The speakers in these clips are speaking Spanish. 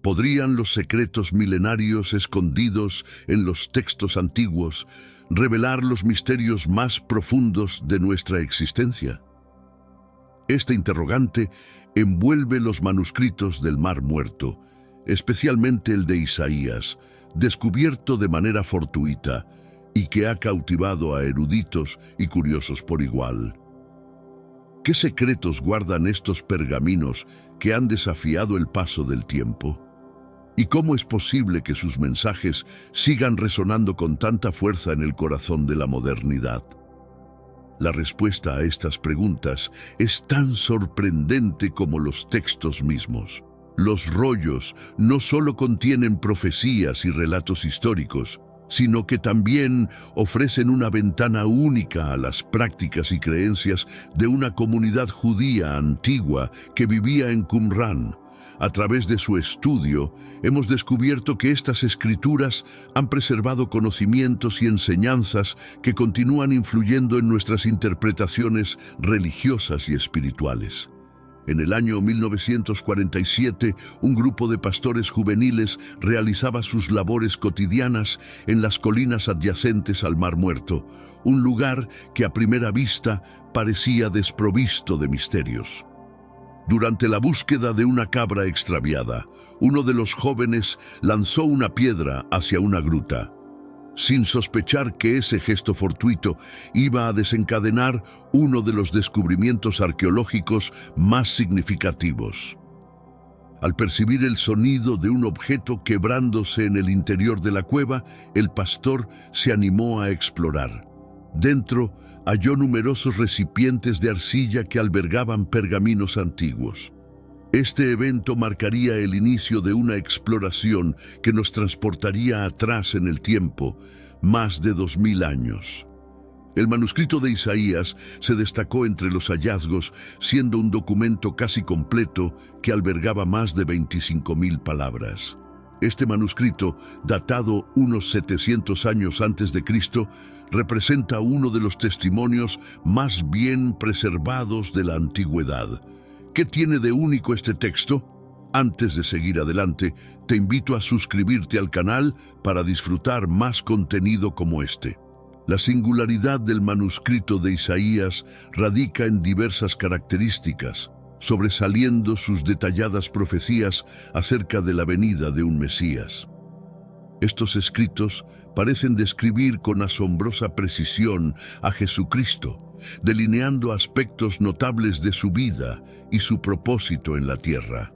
¿Podrían los secretos milenarios escondidos en los textos antiguos revelar los misterios más profundos de nuestra existencia? Este interrogante envuelve los manuscritos del Mar Muerto, especialmente el de Isaías, descubierto de manera fortuita y que ha cautivado a eruditos y curiosos por igual. ¿Qué secretos guardan estos pergaminos que han desafiado el paso del tiempo? ¿Y cómo es posible que sus mensajes sigan resonando con tanta fuerza en el corazón de la modernidad? La respuesta a estas preguntas es tan sorprendente como los textos mismos. Los rollos no solo contienen profecías y relatos históricos, sino que también ofrecen una ventana única a las prácticas y creencias de una comunidad judía antigua que vivía en Qumrán. A través de su estudio, hemos descubierto que estas escrituras han preservado conocimientos y enseñanzas que continúan influyendo en nuestras interpretaciones religiosas y espirituales. En el año 1947, un grupo de pastores juveniles realizaba sus labores cotidianas en las colinas adyacentes al Mar Muerto, un lugar que a primera vista parecía desprovisto de misterios. Durante la búsqueda de una cabra extraviada, uno de los jóvenes lanzó una piedra hacia una gruta, sin sospechar que ese gesto fortuito iba a desencadenar uno de los descubrimientos arqueológicos más significativos. Al percibir el sonido de un objeto quebrándose en el interior de la cueva, el pastor se animó a explorar. Dentro halló numerosos recipientes de arcilla que albergaban pergaminos antiguos. Este evento marcaría el inicio de una exploración que nos transportaría atrás en el tiempo, más de 2000 años. El manuscrito de Isaías se destacó entre los hallazgos, siendo un documento casi completo que albergaba más de 25.000 palabras. Este manuscrito, datado unos 700 años antes de Cristo, representa uno de los testimonios más bien preservados de la antigüedad. ¿Qué tiene de único este texto? Antes de seguir adelante, te invito a suscribirte al canal para disfrutar más contenido como este. La singularidad del manuscrito de Isaías radica en diversas características, sobresaliendo sus detalladas profecías acerca de la venida de un Mesías. Estos escritos parecen describir con asombrosa precisión a Jesucristo, delineando aspectos notables de su vida y su propósito en la tierra.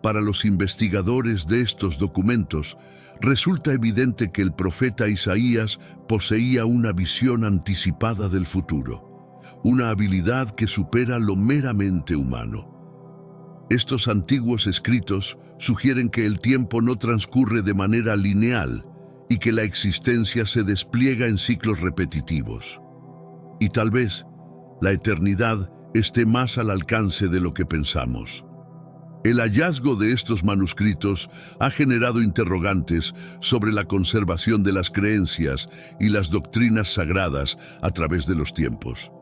Para los investigadores de estos documentos, resulta evidente que el profeta Isaías poseía una visión anticipada del futuro, una habilidad que supera lo meramente humano. Estos antiguos escritos sugieren que el tiempo no transcurre de manera lineal y que la existencia se despliega en ciclos repetitivos. Y tal vez la eternidad esté más al alcance de lo que pensamos. El hallazgo de estos manuscritos ha generado interrogantes sobre la conservación de las creencias y las doctrinas sagradas a través de los tiempos.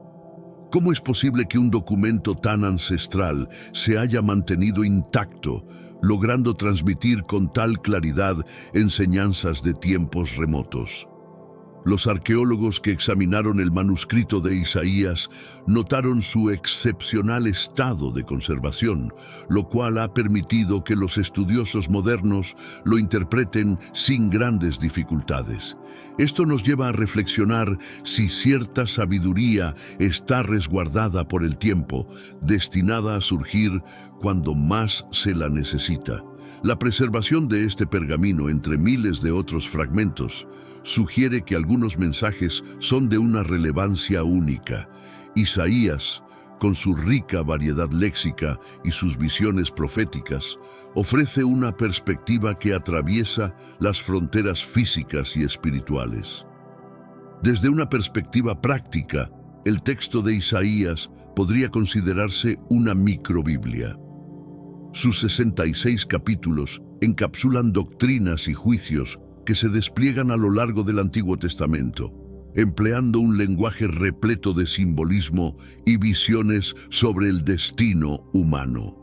¿Cómo es posible que un documento tan ancestral se haya mantenido intacto, logrando transmitir con tal claridad enseñanzas de tiempos remotos? Los arqueólogos que examinaron el manuscrito de Isaías notaron su excepcional estado de conservación, lo cual ha permitido que los estudiosos modernos lo interpreten sin grandes dificultades. Esto nos lleva a reflexionar si cierta sabiduría está resguardada por el tiempo, destinada a surgir cuando más se la necesita. La preservación de este pergamino entre miles de otros fragmentos sugiere que algunos mensajes son de una relevancia única. Isaías, con su rica variedad léxica y sus visiones proféticas, ofrece una perspectiva que atraviesa las fronteras físicas y espirituales. Desde una perspectiva práctica, el texto de Isaías podría considerarse una microbiblia. Sus 66 capítulos encapsulan doctrinas y juicios que se despliegan a lo largo del Antiguo Testamento, empleando un lenguaje repleto de simbolismo y visiones sobre el destino humano.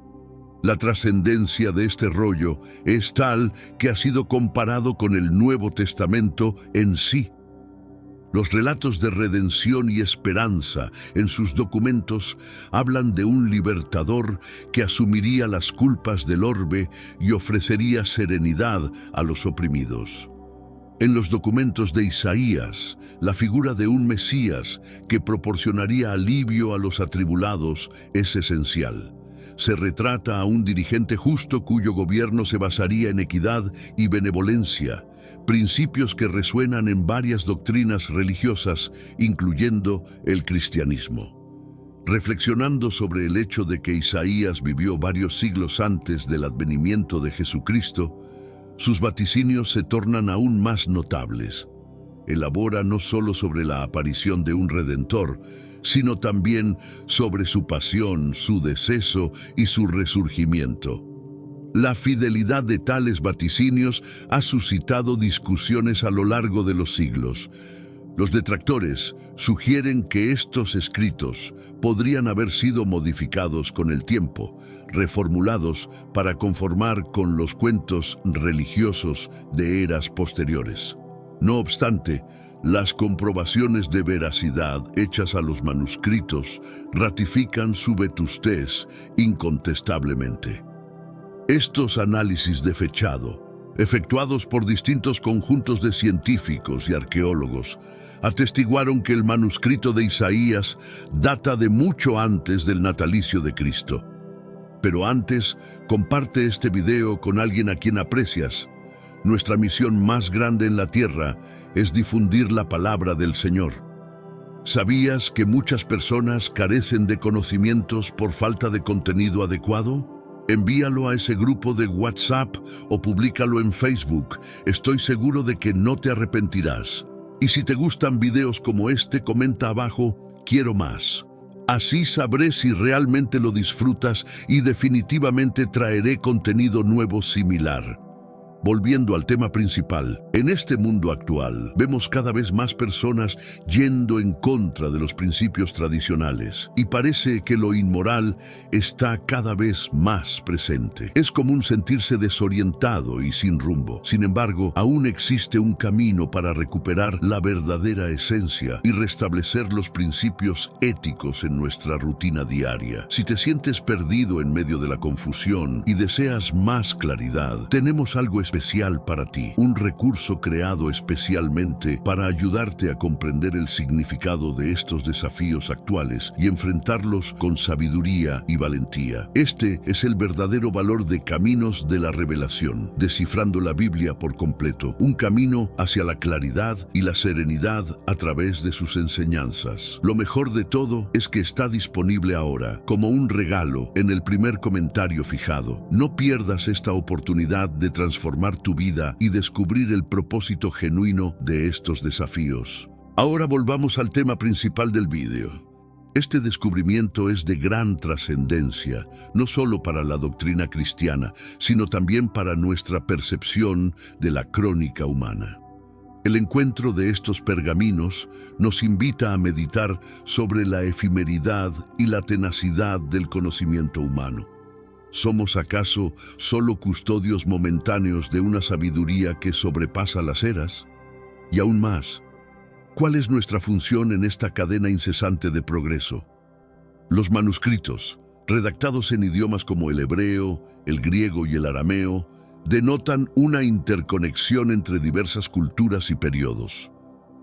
La trascendencia de este rollo es tal que ha sido comparado con el Nuevo Testamento en sí. Los relatos de redención y esperanza en sus documentos hablan de un libertador que asumiría las culpas del orbe y ofrecería serenidad a los oprimidos. En los documentos de Isaías, la figura de un Mesías que proporcionaría alivio a los atribulados es esencial. Se retrata a un dirigente justo cuyo gobierno se basaría en equidad y benevolencia, principios que resuenan en varias doctrinas religiosas, incluyendo el cristianismo. Reflexionando sobre el hecho de que Isaías vivió varios siglos antes del advenimiento de Jesucristo, sus vaticinios se tornan aún más notables. Elabora no solo sobre la aparición de un Redentor, sino también sobre su pasión, su deceso y su resurgimiento. La fidelidad de tales vaticinios ha suscitado discusiones a lo largo de los siglos. Los detractores sugieren que estos escritos podrían haber sido modificados con el tiempo, reformulados para conformar con los cuentos religiosos de eras posteriores. No obstante, las comprobaciones de veracidad hechas a los manuscritos ratifican su vetustez incontestablemente. Estos análisis de fechado, efectuados por distintos conjuntos de científicos y arqueólogos, atestiguaron que el manuscrito de Isaías data de mucho antes del natalicio de Cristo. Pero antes, comparte este video con alguien a quien aprecias. Nuestra misión más grande en la tierra es difundir la palabra del Señor. ¿Sabías que muchas personas carecen de conocimientos por falta de contenido adecuado? Envíalo a ese grupo de WhatsApp o públicalo en Facebook. Estoy seguro de que no te arrepentirás. Y si te gustan videos como este, comenta abajo, quiero más. Así sabré si realmente lo disfrutas y definitivamente traeré contenido nuevo similar. Volviendo al tema principal, en este mundo actual vemos cada vez más personas yendo en contra de los principios tradicionales y parece que lo inmoral está cada vez más presente. Es común sentirse desorientado y sin rumbo. Sin embargo, aún existe un camino para recuperar la verdadera esencia y restablecer los principios éticos en nuestra rutina diaria. Si te sientes perdido en medio de la confusión y deseas más claridad, tenemos algo especial para ti, un recurso creado especialmente para ayudarte a comprender el significado de estos desafíos actuales y enfrentarlos con sabiduría y valentía. Este es el verdadero valor de Caminos de la Revelación, descifrando la Biblia por completo, un camino hacia la claridad y la serenidad a través de sus enseñanzas. Lo mejor de todo es que está disponible ahora, como un regalo, en el primer comentario fijado. No pierdas esta oportunidad de transformar tu vida y descubrir el propósito genuino de estos desafíos. Ahora volvamos al tema principal del vídeo. Este descubrimiento es de gran trascendencia, no solo para la doctrina cristiana, sino también para nuestra percepción de la crónica humana. El encuentro de estos pergaminos nos invita a meditar sobre la efemeridad y la tenacidad del conocimiento humano. ¿Somos acaso solo custodios momentáneos de una sabiduría que sobrepasa las eras? Y aún más, ¿cuál es nuestra función en esta cadena incesante de progreso? Los manuscritos, redactados en idiomas como el hebreo, el griego y el arameo, denotan una interconexión entre diversas culturas y periodos.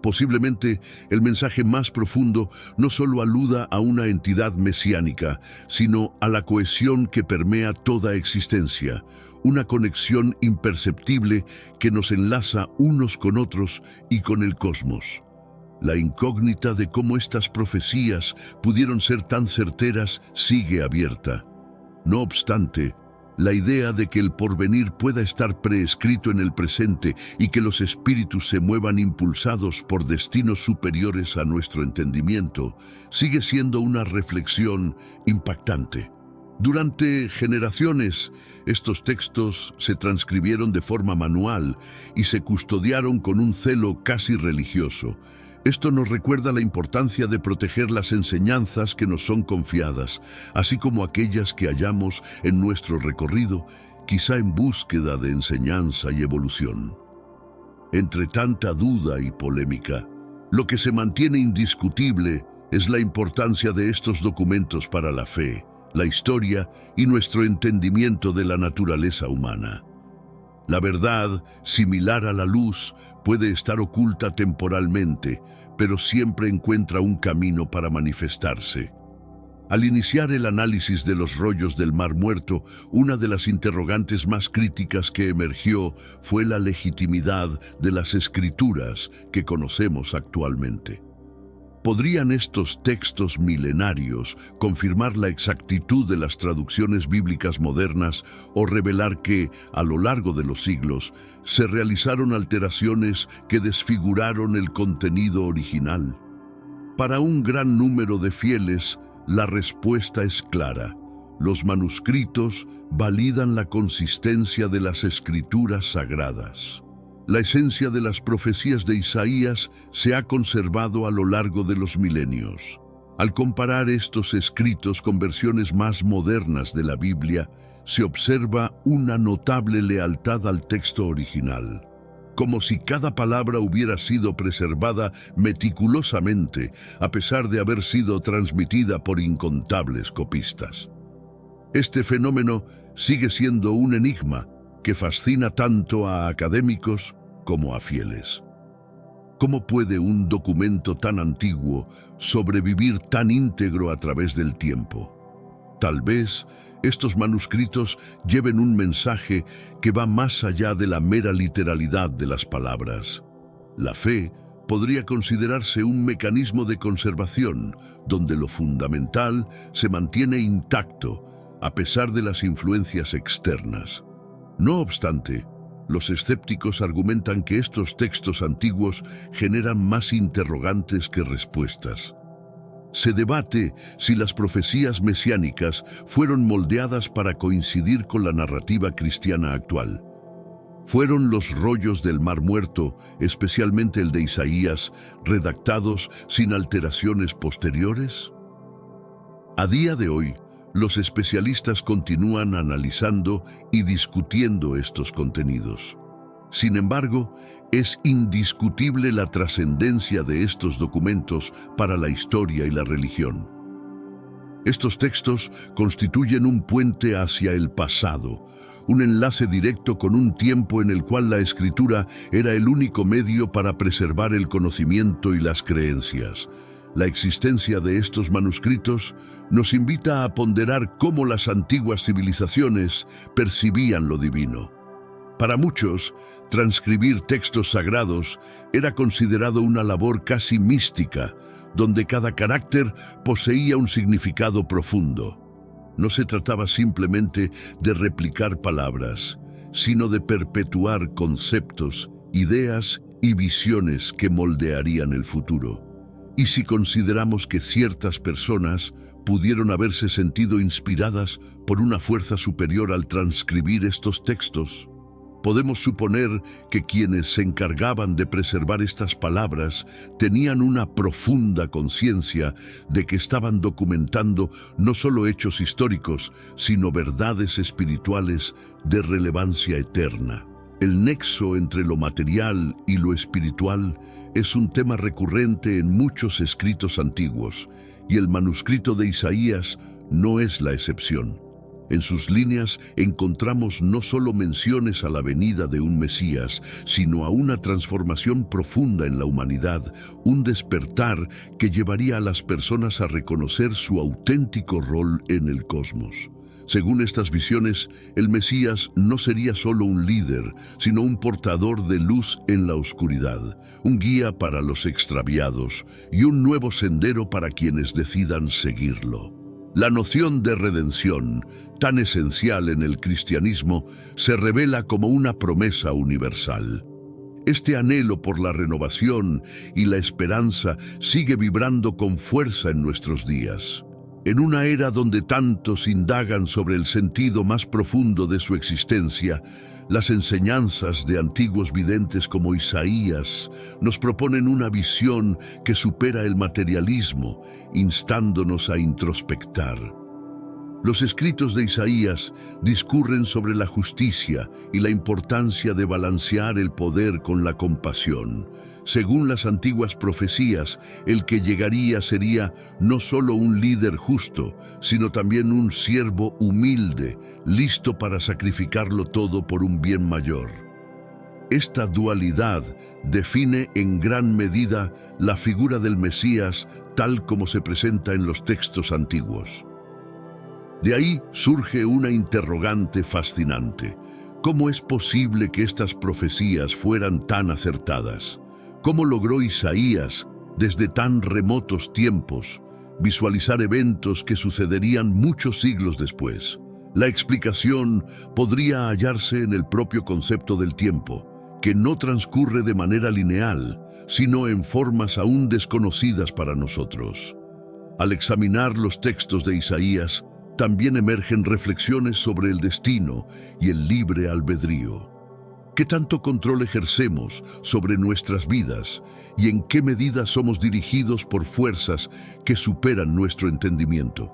Posiblemente el mensaje más profundo no solo aluda a una entidad mesiánica, sino a la cohesión que permea toda existencia, una conexión imperceptible que nos enlaza unos con otros y con el cosmos. La incógnita de cómo estas profecías pudieron ser tan certeras sigue abierta. No obstante, la idea de que el porvenir pueda estar preescrito en el presente y que los espíritus se muevan impulsados por destinos superiores a nuestro entendimiento sigue siendo una reflexión impactante. Durante generaciones, estos textos se transcribieron de forma manual y se custodiaron con un celo casi religioso. Esto nos recuerda la importancia de proteger las enseñanzas que nos son confiadas, así como aquellas que hallamos en nuestro recorrido, quizá en búsqueda de enseñanza y evolución. Entre tanta duda y polémica, lo que se mantiene indiscutible es la importancia de estos documentos para la fe, la historia y nuestro entendimiento de la naturaleza humana. La verdad, similar a la luz, puede estar oculta temporalmente, pero siempre encuentra un camino para manifestarse. Al iniciar el análisis de los rollos del Mar Muerto, una de las interrogantes más críticas que emergió fue la legitimidad de las escrituras que conocemos actualmente. ¿Podrían estos textos milenarios confirmar la exactitud de las traducciones bíblicas modernas o revelar que, a lo largo de los siglos, se realizaron alteraciones que desfiguraron el contenido original? Para un gran número de fieles, la respuesta es clara. Los manuscritos validan la consistencia de las escrituras sagradas. La esencia de las profecías de Isaías se ha conservado a lo largo de los milenios. Al comparar estos escritos con versiones más modernas de la Biblia, se observa una notable lealtad al texto original, como si cada palabra hubiera sido preservada meticulosamente, a pesar de haber sido transmitida por incontables copistas. Este fenómeno sigue siendo un enigma que fascina tanto a académicos como a fieles. ¿Cómo puede un documento tan antiguo sobrevivir tan íntegro a través del tiempo? Tal vez estos manuscritos lleven un mensaje que va más allá de la mera literalidad de las palabras. La fe podría considerarse un mecanismo de conservación, donde lo fundamental se mantiene intacto, a pesar de las influencias externas. No obstante, los escépticos argumentan que estos textos antiguos generan más interrogantes que respuestas. Se debate si las profecías mesiánicas fueron moldeadas para coincidir con la narrativa cristiana actual. ¿Fueron los rollos del Mar Muerto, especialmente el de Isaías, redactados sin alteraciones posteriores? A día de hoy, los especialistas continúan analizando y discutiendo estos contenidos. Sin embargo, es indiscutible la trascendencia de estos documentos para la historia y la religión. Estos textos constituyen un puente hacia el pasado, un enlace directo con un tiempo en el cual la escritura era el único medio para preservar el conocimiento y las creencias. La existencia de estos manuscritos nos invita a ponderar cómo las antiguas civilizaciones percibían lo divino. Para muchos, transcribir textos sagrados era considerado una labor casi mística, donde cada carácter poseía un significado profundo. No se trataba simplemente de replicar palabras, sino de perpetuar conceptos, ideas y visiones que moldearían el futuro. Y si consideramos que ciertas personas pudieron haberse sentido inspiradas por una fuerza superior al transcribir estos textos, podemos suponer que quienes se encargaban de preservar estas palabras tenían una profunda conciencia de que estaban documentando no solo hechos históricos, sino verdades espirituales de relevancia eterna. El nexo entre lo material y lo espiritual es un tema recurrente en muchos escritos antiguos, y el manuscrito de Isaías no es la excepción. En sus líneas encontramos no solo menciones a la venida de un Mesías, sino a una transformación profunda en la humanidad, un despertar que llevaría a las personas a reconocer su auténtico rol en el cosmos. Según estas visiones, el Mesías no sería solo un líder, sino un portador de luz en la oscuridad, un guía para los extraviados y un nuevo sendero para quienes decidan seguirlo. La noción de redención, tan esencial en el cristianismo, se revela como una promesa universal. Este anhelo por la renovación y la esperanza sigue vibrando con fuerza en nuestros días. En una era donde tantos indagan sobre el sentido más profundo de su existencia, Las enseñanzas de antiguos videntes como Isaías nos proponen una visión que supera el materialismo, instándonos a introspectar. Los escritos de Isaías discurren sobre la justicia y la importancia de balancear el poder con la compasión. Según las antiguas profecías, el que llegaría sería no solo un líder justo, sino también un siervo humilde, listo para sacrificarlo todo por un bien mayor. Esta dualidad define en gran medida la figura del Mesías tal como se presenta en los textos antiguos. De ahí surge una interrogante fascinante. ¿Cómo es posible que estas profecías fueran tan acertadas? ¿Cómo logró Isaías, desde tan remotos tiempos, visualizar eventos que sucederían muchos siglos después? La explicación podría hallarse en el propio concepto del tiempo, que no transcurre de manera lineal, sino en formas aún desconocidas para nosotros. Al examinar los textos de Isaías, también emergen reflexiones sobre el destino y el libre albedrío. ¿Qué tanto control ejercemos sobre nuestras vidas y en qué medida somos dirigidos por fuerzas que superan nuestro entendimiento?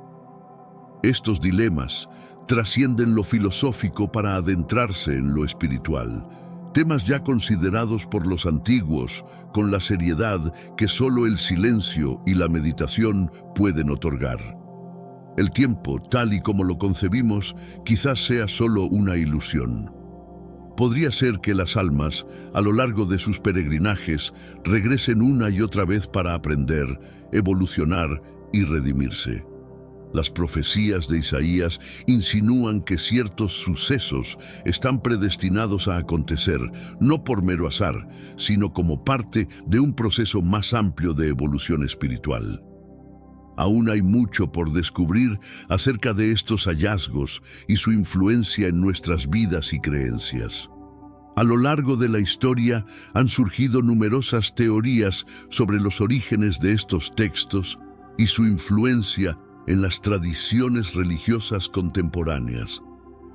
Estos dilemas trascienden lo filosófico para adentrarse en lo espiritual, temas ya considerados por los antiguos con la seriedad que solo el silencio y la meditación pueden otorgar. El tiempo, tal y como lo concebimos, quizás sea solo una ilusión. Podría ser que las almas, a lo largo de sus peregrinajes, regresen una y otra vez para aprender, evolucionar y redimirse. Las profecías de Isaías insinúan que ciertos sucesos están predestinados a acontecer, no por mero azar, sino como parte de un proceso más amplio de evolución espiritual. Aún hay mucho por descubrir acerca de estos hallazgos y su influencia en nuestras vidas y creencias. A lo largo de la historia han surgido numerosas teorías sobre los orígenes de estos textos y su influencia en las tradiciones religiosas contemporáneas.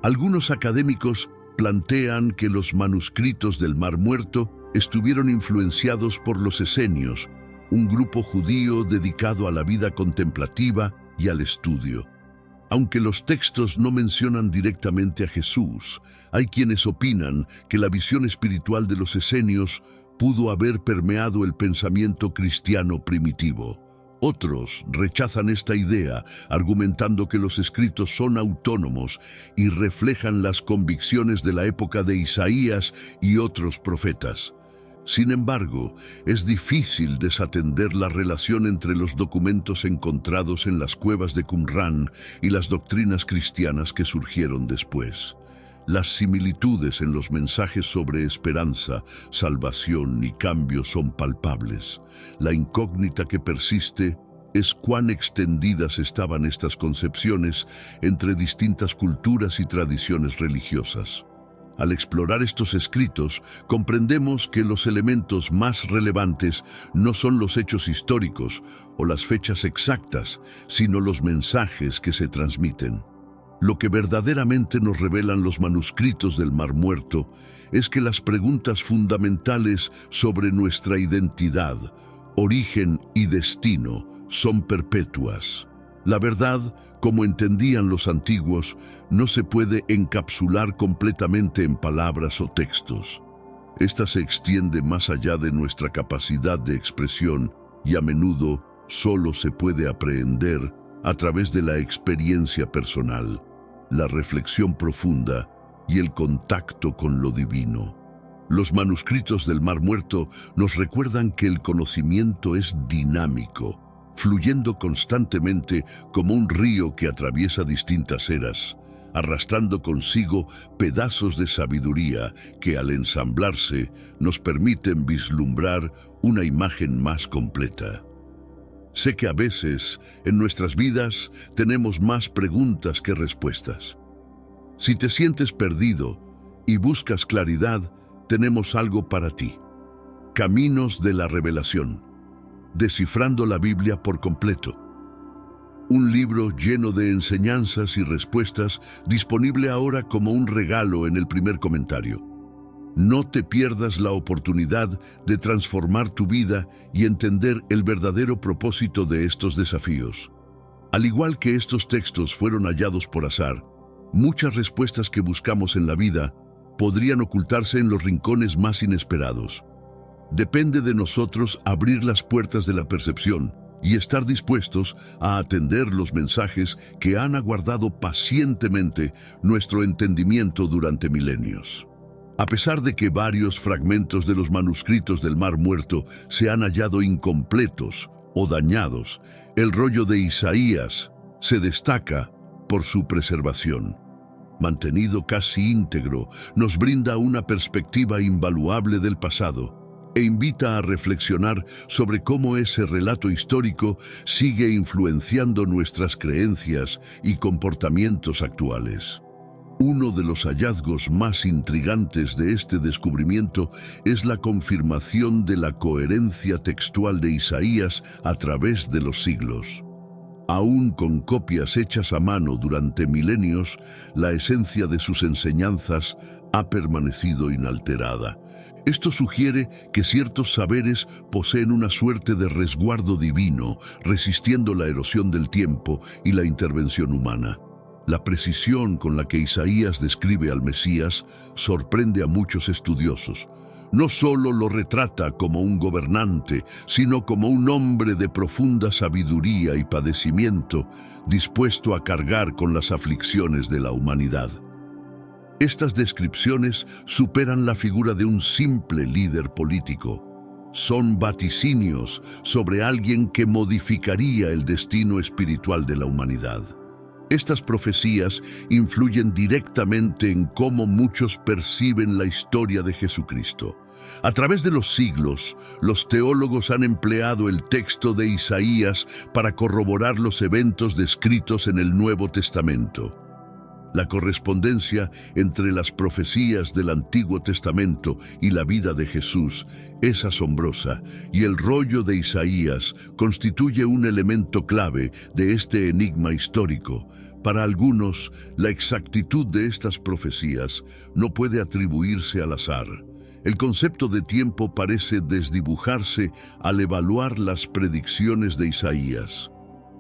Algunos académicos plantean que los manuscritos del Mar Muerto estuvieron influenciados por los esenios, un grupo judío dedicado a la vida contemplativa y al estudio. Aunque los textos no mencionan directamente a Jesús, hay quienes opinan que la visión espiritual de los esenios pudo haber permeado el pensamiento cristiano primitivo. Otros rechazan esta idea, argumentando que los escritos son autónomos y reflejan las convicciones de la época de Isaías y otros profetas. Sin embargo, es difícil desatender la relación entre los documentos encontrados en las cuevas de Qumrán y las doctrinas cristianas que surgieron después. Las similitudes en los mensajes sobre esperanza, salvación y cambio son palpables. La incógnita que persiste es cuán extendidas estaban estas concepciones entre distintas culturas y tradiciones religiosas. Al explorar estos escritos, comprendemos que los elementos más relevantes no son los hechos históricos o las fechas exactas, sino los mensajes que se transmiten. Lo que verdaderamente nos revelan los manuscritos del Mar Muerto es que las preguntas fundamentales sobre nuestra identidad, origen y destino son perpetuas. La verdad, como entendían los antiguos, no se puede encapsular completamente en palabras o textos. Esta se extiende más allá de nuestra capacidad de expresión y a menudo solo se puede aprehender a través de la experiencia personal, la reflexión profunda y el contacto con lo divino. Los manuscritos del Mar Muerto nos recuerdan que el conocimiento es dinámico, fluyendo constantemente como un río que atraviesa distintas eras, arrastrando consigo pedazos de sabiduría que al ensamblarse nos permiten vislumbrar una imagen más completa. Sé que a veces en nuestras vidas tenemos más preguntas que respuestas. Si te sientes perdido y buscas claridad, tenemos algo para ti. Caminos de la Revelación. Descifrando la Biblia por completo. Un libro lleno de enseñanzas y respuestas, disponible ahora como un regalo en el primer comentario. No te pierdas la oportunidad de transformar tu vida y entender el verdadero propósito de estos desafíos. Al igual que estos textos fueron hallados por azar, muchas respuestas que buscamos en la vida podrían ocultarse en los rincones más inesperados. Depende de nosotros abrir las puertas de la percepción y estar dispuestos a atender los mensajes que han aguardado pacientemente nuestro entendimiento durante milenios. A pesar de que varios fragmentos de los manuscritos del Mar Muerto se han hallado incompletos o dañados, el rollo de Isaías se destaca por su preservación. Mantenido casi íntegro, nos brinda una perspectiva invaluable del pasado e invita a reflexionar sobre cómo ese relato histórico sigue influenciando nuestras creencias y comportamientos actuales. Uno de los hallazgos más intrigantes de este descubrimiento es la confirmación de la coherencia textual de Isaías a través de los siglos. Aún con copias hechas a mano durante milenios, la esencia de sus enseñanzas ha permanecido inalterada. Esto sugiere que ciertos saberes poseen una suerte de resguardo divino, resistiendo la erosión del tiempo y la intervención humana. La precisión con la que Isaías describe al Mesías sorprende a muchos estudiosos. No solo lo retrata como un gobernante, sino como un hombre de profunda sabiduría y padecimiento, dispuesto a cargar con las aflicciones de la humanidad. Estas descripciones superan la figura de un simple líder político. Son vaticinios sobre alguien que modificaría el destino espiritual de la humanidad. Estas profecías influyen directamente en cómo muchos perciben la historia de Jesucristo. A través de los siglos, los teólogos han empleado el texto de Isaías para corroborar los eventos descritos en el Nuevo Testamento. La correspondencia entre las profecías del Antiguo Testamento y la vida de Jesús es asombrosa, y el rollo de Isaías constituye un elemento clave de este enigma histórico. Para algunos, la exactitud de estas profecías no puede atribuirse al azar. El concepto de tiempo parece desdibujarse al evaluar las predicciones de Isaías.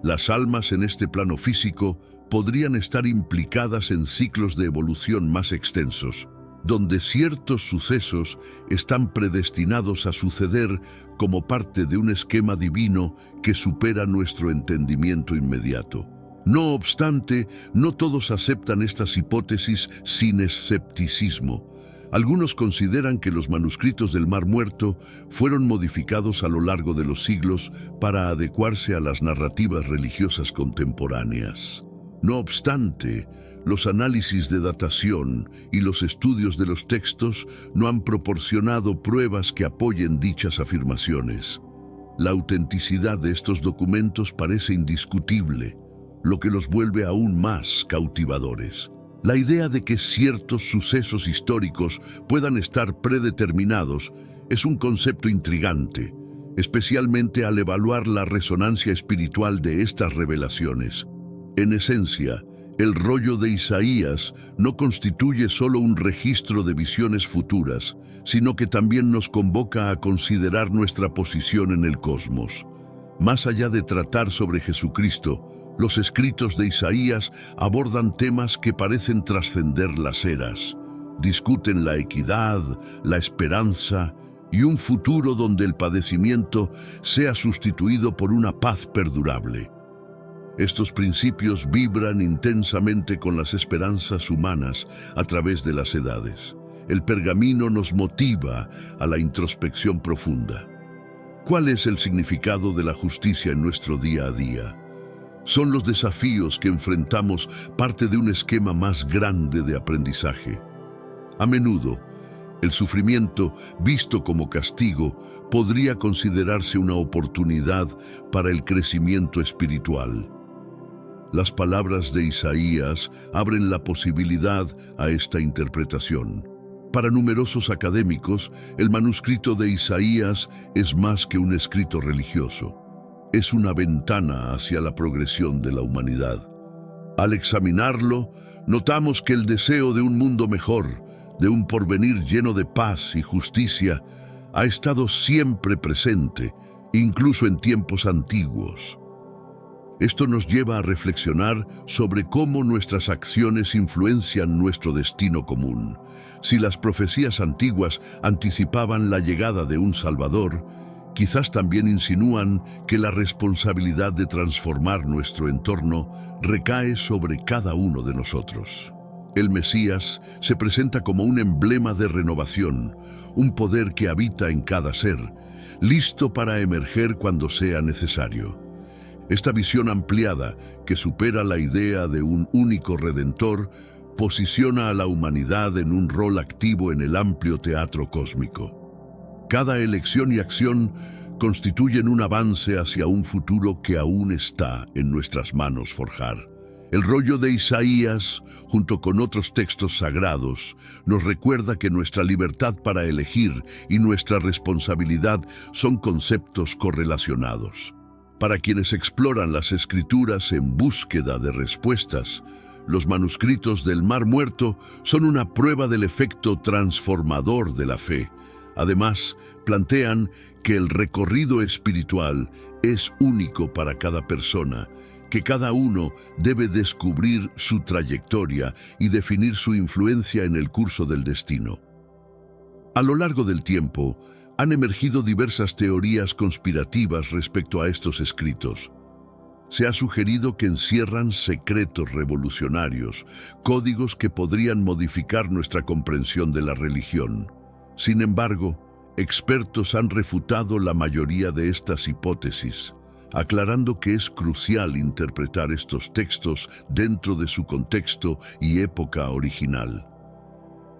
Las almas en este plano físico podrían estar implicadas en ciclos de evolución más extensos, donde ciertos sucesos están predestinados a suceder como parte de un esquema divino que supera nuestro entendimiento inmediato. No obstante, no todos aceptan estas hipótesis sin escepticismo. Algunos consideran que los manuscritos del Mar Muerto fueron modificados a lo largo de los siglos para adecuarse a las narrativas religiosas contemporáneas. No obstante, los análisis de datación y los estudios de los textos no han proporcionado pruebas que apoyen dichas afirmaciones. La autenticidad de estos documentos parece indiscutible, lo que los vuelve aún más cautivadores. La idea de que ciertos sucesos históricos puedan estar predeterminados es un concepto intrigante, especialmente al evaluar la resonancia espiritual de estas revelaciones. En esencia, el rollo de Isaías no constituye solo un registro de visiones futuras, sino que también nos convoca a considerar nuestra posición en el cosmos. Más allá de tratar sobre Jesucristo, los escritos de Isaías abordan temas que parecen trascender las eras. Discuten la equidad, la esperanza y un futuro donde el padecimiento sea sustituido por una paz perdurable. Estos principios vibran intensamente con las esperanzas humanas a través de las edades. El pergamino nos motiva a la introspección profunda. ¿Cuál es el significado de la justicia en nuestro día a día? ¿Son los desafíos que enfrentamos parte de un esquema más grande de aprendizaje? A menudo, el sufrimiento, visto como castigo, podría considerarse una oportunidad para el crecimiento espiritual. Las palabras de Isaías abren la posibilidad a esta interpretación. Para numerosos académicos, el manuscrito de Isaías es más que un escrito religioso. es una ventana hacia la progresión de la humanidad. Al examinarlo, notamos que el deseo de un mundo mejor, de un porvenir lleno de paz y justicia, ha estado siempre presente, incluso en tiempos antiguos. Esto nos lleva a reflexionar sobre cómo nuestras acciones influencian nuestro destino común. Si las profecías antiguas anticipaban la llegada de un Salvador, quizás también insinúan que la responsabilidad de transformar nuestro entorno recae sobre cada uno de nosotros. El Mesías se presenta como un emblema de renovación, un poder que habita en cada ser, listo para emerger cuando sea necesario. Esta visión ampliada, que supera la idea de un único redentor, posiciona a la humanidad en un rol activo en el amplio teatro cósmico. Cada elección y acción constituyen un avance hacia un futuro que aún está en nuestras manos forjar. El rollo de Isaías, junto con otros textos sagrados, nos recuerda que nuestra libertad para elegir y nuestra responsabilidad son conceptos correlacionados. Para quienes exploran las Escrituras en búsqueda de respuestas, los manuscritos del Mar Muerto son una prueba del efecto transformador de la fe. Además, plantean que el recorrido espiritual es único para cada persona, que cada uno debe descubrir su trayectoria y definir su influencia en el curso del destino. A lo largo del tiempo, han emergido diversas teorías conspirativas respecto a estos escritos. Se ha sugerido que encierran secretos revolucionarios, códigos que podrían modificar nuestra comprensión de la religión. Sin embargo, expertos han refutado la mayoría de estas hipótesis, aclarando que es crucial interpretar estos textos dentro de su contexto y época original.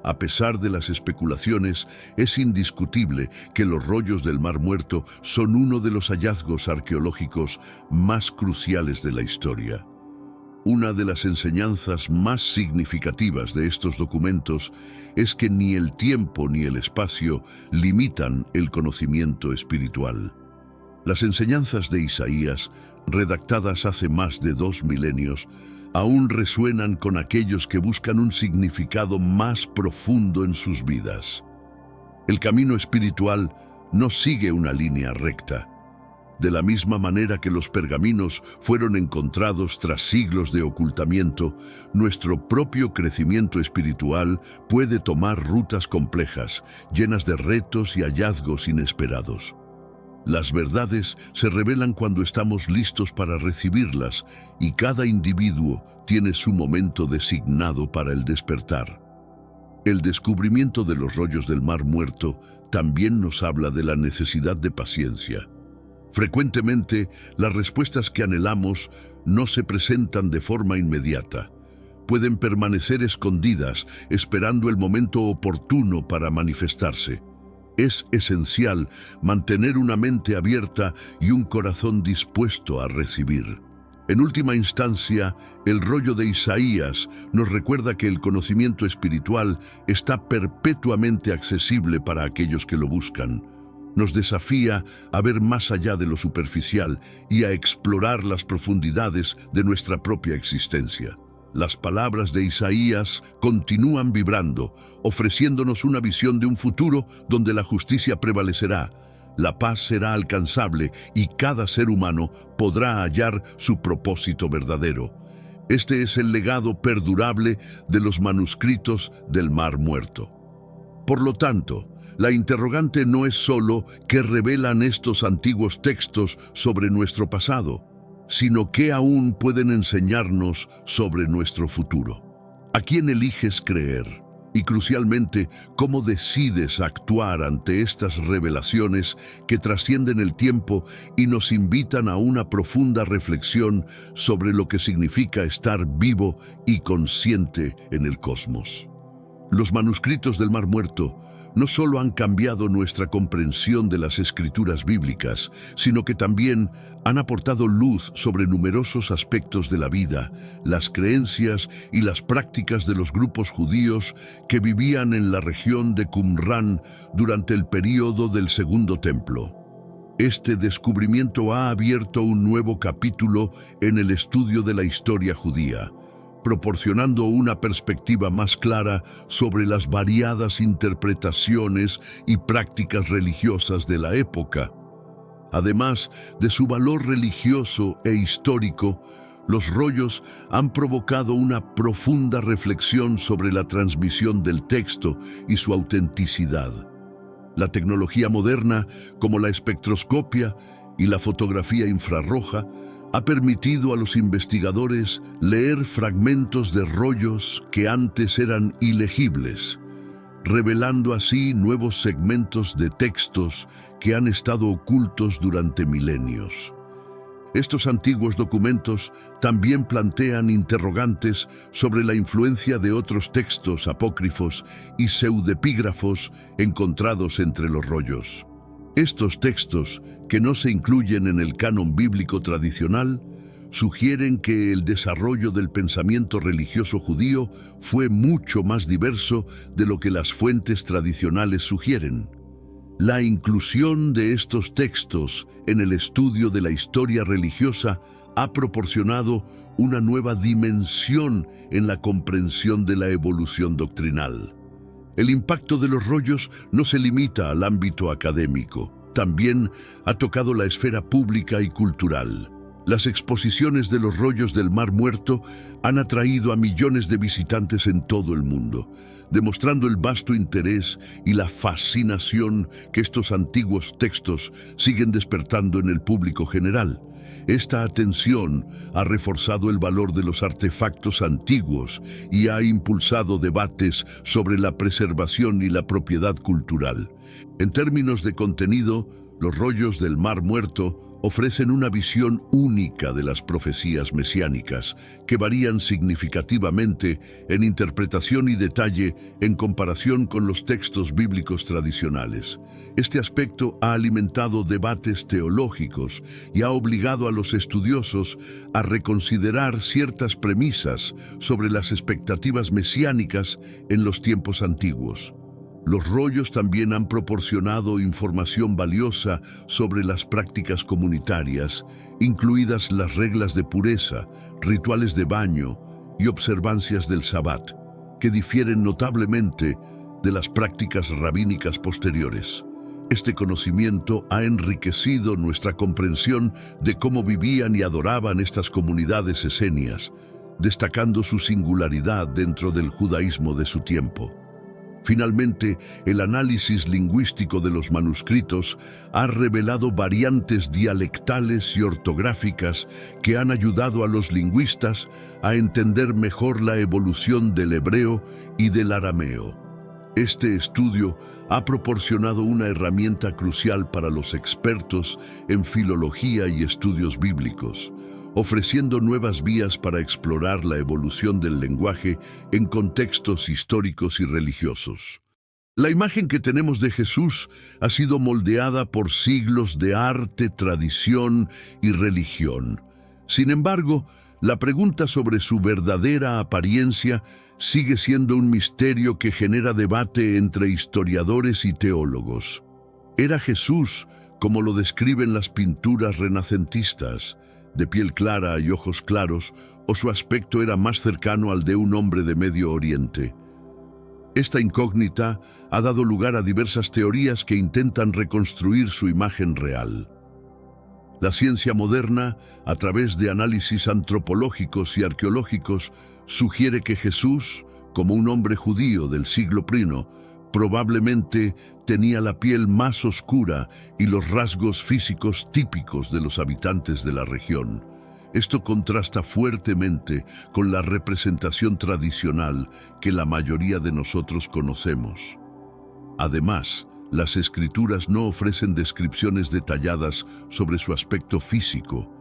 A pesar de las especulaciones, es indiscutible que los rollos del Mar Muerto son uno de los hallazgos arqueológicos más cruciales de la historia. Una de las enseñanzas más significativas de estos documentos es que ni el tiempo ni el espacio limitan el conocimiento espiritual. Las enseñanzas de Isaías, redactadas hace más de 2 milenios, aún resuenan con aquellos que buscan un significado más profundo en sus vidas. El camino espiritual no sigue una línea recta. De la misma manera que los pergaminos fueron encontrados tras siglos de ocultamiento, nuestro propio crecimiento espiritual puede tomar rutas complejas, llenas de retos y hallazgos inesperados. Las verdades se revelan cuando estamos listos para recibirlas, y cada individuo tiene su momento designado para el despertar. El descubrimiento de los rollos del Mar Muerto también nos habla de la necesidad de paciencia. Frecuentemente, las respuestas que anhelamos no se presentan de forma inmediata. Pueden permanecer escondidas, esperando el momento oportuno para manifestarse. Es esencial mantener una mente abierta y un corazón dispuesto a recibir. En última instancia, el rollo de Isaías nos recuerda que el conocimiento espiritual está perpetuamente accesible para aquellos que lo buscan. Nos desafía a ver más allá de lo superficial y a explorar las profundidades de nuestra propia existencia. Las palabras de Isaías continúan vibrando, ofreciéndonos una visión de un futuro donde la justicia prevalecerá, la paz será alcanzable y cada ser humano podrá hallar su propósito verdadero. Este es el legado perdurable de los manuscritos del Mar Muerto. Por lo tanto, la interrogante no es solo qué revelan estos antiguos textos sobre nuestro pasado, sino qué aún pueden enseñarnos sobre nuestro futuro. ¿A quién eliges creer? Y crucialmente, ¿cómo decides actuar ante estas revelaciones que trascienden el tiempo y nos invitan a una profunda reflexión sobre lo que significa estar vivo y consciente en el cosmos? Los manuscritos del Mar Muerto no solo han cambiado nuestra comprensión de las escrituras bíblicas, sino que también han aportado luz sobre numerosos aspectos de la vida, las creencias y las prácticas de los grupos judíos que vivían en la región de Qumrán durante el período del Segundo Templo. Este descubrimiento ha abierto un nuevo capítulo en el estudio de la historia judía, proporcionando una perspectiva más clara sobre las variadas interpretaciones y prácticas religiosas de la época. Además de su valor religioso e histórico, los rollos han provocado una profunda reflexión sobre la transmisión del texto y su autenticidad. La tecnología moderna, como la espectroscopia y la fotografía infrarroja, ha permitido a los investigadores leer fragmentos de rollos que antes eran ilegibles, revelando así nuevos segmentos de textos que han estado ocultos durante milenios. Estos antiguos documentos también plantean interrogantes sobre la influencia de otros textos apócrifos y pseudepígrafos encontrados entre los rollos. Estos textos, que no se incluyen en el canon bíblico tradicional, sugieren que el desarrollo del pensamiento religioso judío fue mucho más diverso de lo que las fuentes tradicionales sugieren. La inclusión de estos textos en el estudio de la historia religiosa ha proporcionado una nueva dimensión en la comprensión de la evolución doctrinal. El impacto de los rollos no se limita al ámbito académico, también ha tocado la esfera pública y cultural. Las exposiciones de los rollos del Mar Muerto han atraído a millones de visitantes en todo el mundo, demostrando el vasto interés y la fascinación que estos antiguos textos siguen despertando en el público general. Esta atención ha reforzado el valor de los artefactos antiguos y ha impulsado debates sobre la preservación y la propiedad cultural. En términos de contenido, los rollos del Mar Muerto ofrecen una visión única de las profecías mesiánicas, que varían significativamente en interpretación y detalle en comparación con los textos bíblicos tradicionales. Este aspecto ha alimentado debates teológicos y ha obligado a los estudiosos a reconsiderar ciertas premisas sobre las expectativas mesiánicas en los tiempos antiguos. Los rollos también han proporcionado información valiosa sobre las prácticas comunitarias, incluidas las reglas de pureza, rituales de baño y observancias del Sabbat, que difieren notablemente de las prácticas rabínicas posteriores. Este conocimiento ha enriquecido nuestra comprensión de cómo vivían y adoraban estas comunidades esenias, destacando su singularidad dentro del judaísmo de su tiempo. Finalmente, el análisis lingüístico de los manuscritos ha revelado variantes dialectales y ortográficas que han ayudado a los lingüistas a entender mejor la evolución del hebreo y del arameo. Este estudio ha proporcionado una herramienta crucial para los expertos en filología y estudios bíblicos, ofreciendo nuevas vías para explorar la evolución del lenguaje en contextos históricos y religiosos. La imagen que tenemos de Jesús ha sido moldeada por siglos de arte, tradición y religión. Sin embargo, la pregunta sobre su verdadera apariencia sigue siendo un misterio que genera debate entre historiadores y teólogos. ¿Era Jesús, como lo describen las pinturas renacentistas, de piel clara y ojos claros, o su aspecto era más cercano al de un hombre de Medio Oriente? Esta incógnita ha dado lugar a diversas teorías que intentan reconstruir su imagen real. La ciencia moderna, a través de análisis antropológicos y arqueológicos, sugiere que Jesús, como un hombre judío del siglo I, probablemente tenía la piel más oscura y los rasgos físicos típicos de los habitantes de la región. Esto contrasta fuertemente con la representación tradicional que la mayoría de nosotros conocemos. Además, las escrituras no ofrecen descripciones detalladas sobre su aspecto físico,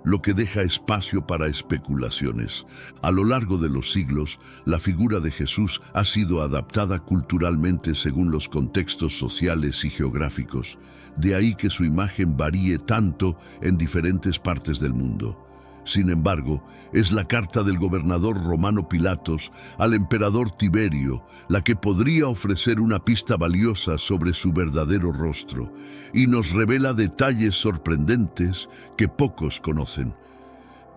lo que deja espacio para especulaciones. A lo largo de los siglos, la figura de Jesús ha sido adaptada culturalmente según los contextos sociales y geográficos, de ahí que su imagen varíe tanto en diferentes partes del mundo. Sin embargo, es la carta del gobernador romano Pilatos al emperador Tiberio la que podría ofrecer una pista valiosa sobre su verdadero rostro y nos revela detalles sorprendentes que pocos conocen.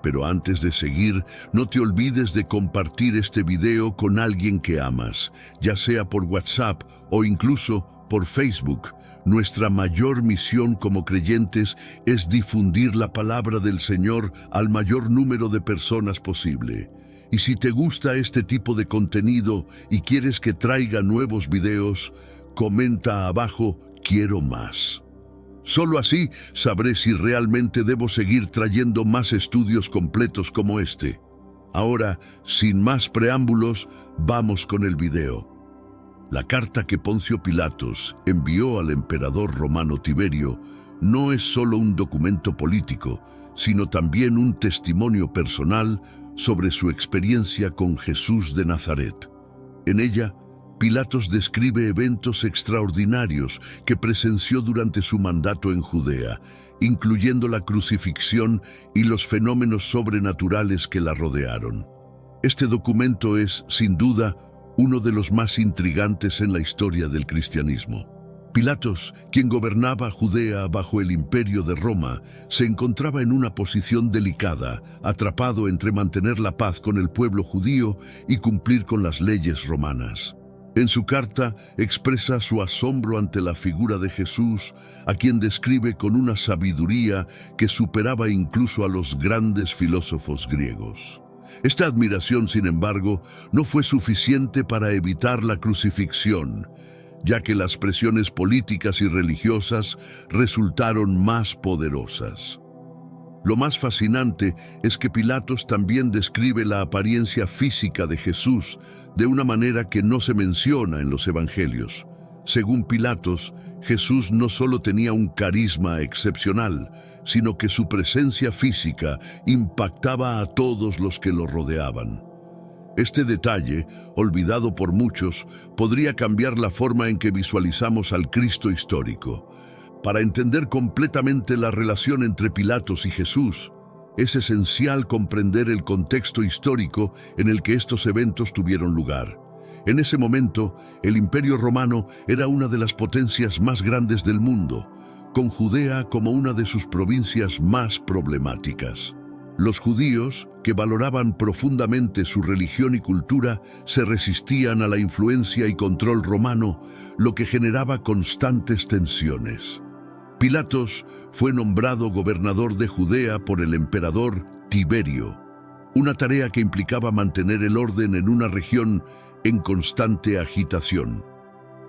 Pero antes de seguir, no te olvides de compartir este video con alguien que amas, ya sea por WhatsApp o incluso por Facebook. Nuestra mayor misión como creyentes es difundir la palabra del Señor al mayor número de personas posible. Y si te gusta este tipo de contenido y quieres que traiga nuevos videos, comenta abajo "Quiero más". Solo así sabré si realmente debo seguir trayendo más estudios completos como este. Ahora, sin más preámbulos, vamos con el video. La carta que Poncio Pilatos envió al emperador romano Tiberio no es solo un documento político, sino también un testimonio personal sobre su experiencia con Jesús de Nazaret. En ella, Pilatos describe eventos extraordinarios que presenció durante su mandato en Judea, incluyendo la crucifixión y los fenómenos sobrenaturales que la rodearon. Este documento es, sin duda, uno de los más intrigantes en la historia del cristianismo. Pilatos, quien gobernaba Judea bajo el imperio de Roma, se encontraba en una posición delicada, atrapado entre mantener la paz con el pueblo judío y cumplir con las leyes romanas. En su carta expresa su asombro ante la figura de Jesús, a quien describe con una sabiduría que superaba incluso a los grandes filósofos griegos. Esta admiración, sin embargo, no fue suficiente para evitar la crucifixión, ya que las presiones políticas y religiosas resultaron más poderosas. Lo más fascinante es que Pilatos también describe la apariencia física de Jesús de una manera que no se menciona en los evangelios. Según Pilatos, Jesús no solo tenía un carisma excepcional, sino que su presencia física impactaba a todos los que lo rodeaban. Este detalle, olvidado por muchos, podría cambiar la forma en que visualizamos al Cristo histórico. Para entender completamente la relación entre Pilatos y Jesús, es esencial comprender el contexto histórico en el que estos eventos tuvieron lugar. En ese momento, el Imperio Romano era una de las potencias más grandes del mundo, con Judea como una de sus provincias más problemáticas. Los judíos, que valoraban profundamente su religión y cultura, se resistían a la influencia y control romano, lo que generaba constantes tensiones. Pilatos fue nombrado gobernador de Judea por el emperador Tiberio, una tarea que implicaba mantener el orden en una región en constante agitación.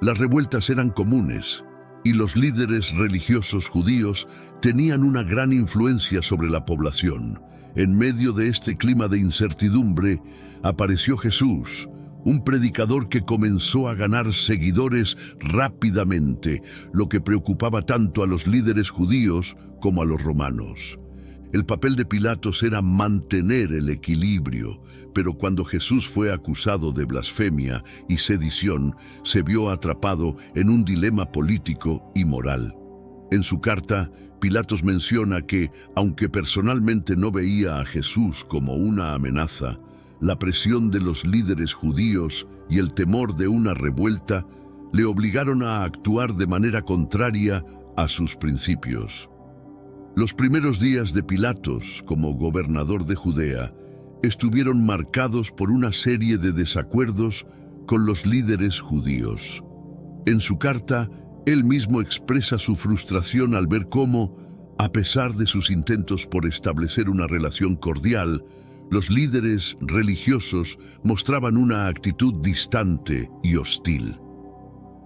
Las revueltas eran comunes, y los líderes religiosos judíos tenían una gran influencia sobre la población. En medio de este clima de incertidumbre, apareció Jesús, un predicador que comenzó a ganar seguidores rápidamente, lo que preocupaba tanto a los líderes judíos como a los romanos. El papel de Pilatos era mantener el equilibrio, pero cuando Jesús fue acusado de blasfemia y sedición, se vio atrapado en un dilema político y moral. En su carta, Pilatos menciona que, aunque personalmente no veía a Jesús como una amenaza, la presión de los líderes judíos y el temor de una revuelta le obligaron a actuar de manera contraria a sus principios. Los primeros días de Pilatos como gobernador de Judea estuvieron marcados por una serie de desacuerdos con los líderes judíos. En su carta, él mismo expresa su frustración al ver cómo, a pesar de sus intentos por establecer una relación cordial, los líderes religiosos mostraban una actitud distante y hostil.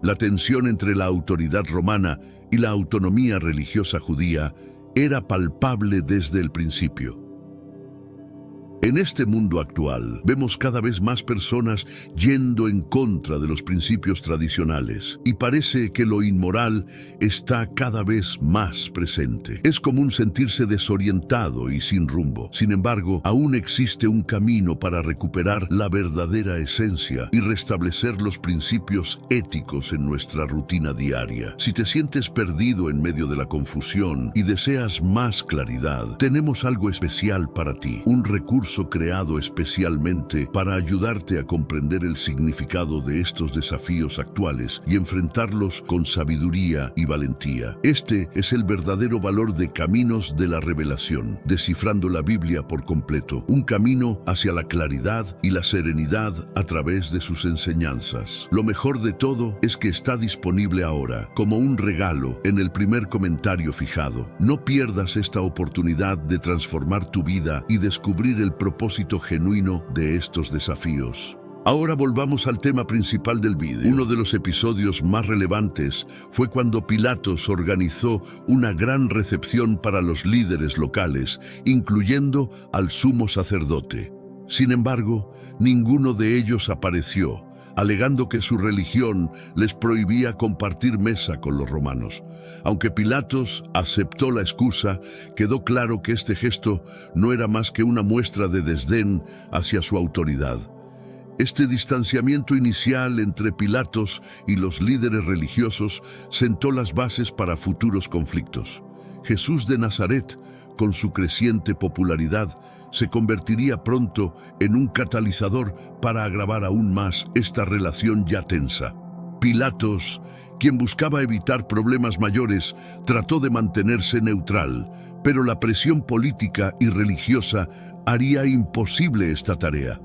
La tensión entre la autoridad romana y la autonomía religiosa judía era palpable desde el principio. En este mundo actual, vemos cada vez más personas yendo en contra de los principios tradicionales y parece que lo inmoral está cada vez más presente. Es común sentirse desorientado y sin rumbo. Sin embargo, aún existe un camino para recuperar la verdadera esencia y restablecer los principios éticos en nuestra rutina diaria. Si te sientes perdido en medio de la confusión y deseas más claridad, tenemos algo especial para ti, un recurso creado especialmente para ayudarte a comprender el significado de estos desafíos actuales y enfrentarlos con sabiduría y valentía. Este es el verdadero valor de Caminos de la Revelación, descifrando la Biblia por completo, un camino hacia la claridad y la serenidad a través de sus enseñanzas. Lo mejor de todo es que está disponible ahora, como un regalo, en el primer comentario fijado. No pierdas esta oportunidad de transformar tu vida y descubrir el propósito genuino de estos desafíos. Ahora volvamos al tema principal del vídeo. Uno de los episodios más relevantes fue cuando Pilatos organizó una gran recepción para los líderes locales, incluyendo al sumo sacerdote. Sin embargo, ninguno de ellos apareció, alegando que su religión les prohibía compartir mesa con los romanos. Aunque Pilatos aceptó la excusa, quedó claro que este gesto no era más que una muestra de desdén hacia su autoridad. Este distanciamiento inicial entre Pilatos y los líderes religiosos sentó las bases para futuros conflictos. Jesús de Nazaret, con su creciente popularidad, se convertiría pronto en un catalizador para agravar aún más esta relación ya tensa. Pilatos, quien buscaba evitar problemas mayores, trató de mantenerse neutral, pero la presión política y religiosa haría imposible esta tarea.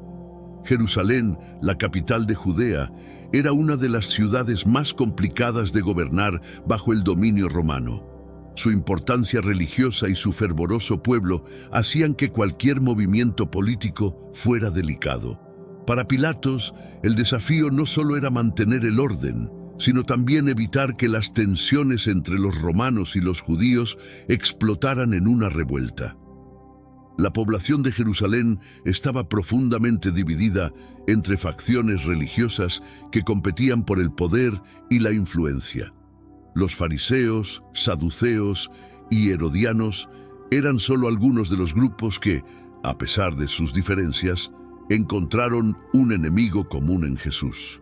Jerusalén, la capital de Judea, era una de las ciudades más complicadas de gobernar bajo el dominio romano. Su importancia religiosa y su fervoroso pueblo hacían que cualquier movimiento político fuera delicado. Para Pilatos, el desafío no solo era mantener el orden, sino también evitar que las tensiones entre los romanos y los judíos explotaran en una revuelta. La población de Jerusalén estaba profundamente dividida entre facciones religiosas que competían por el poder y la influencia. Los fariseos, saduceos y herodianos eran solo algunos de los grupos que, a pesar de sus diferencias, encontraron un enemigo común en Jesús.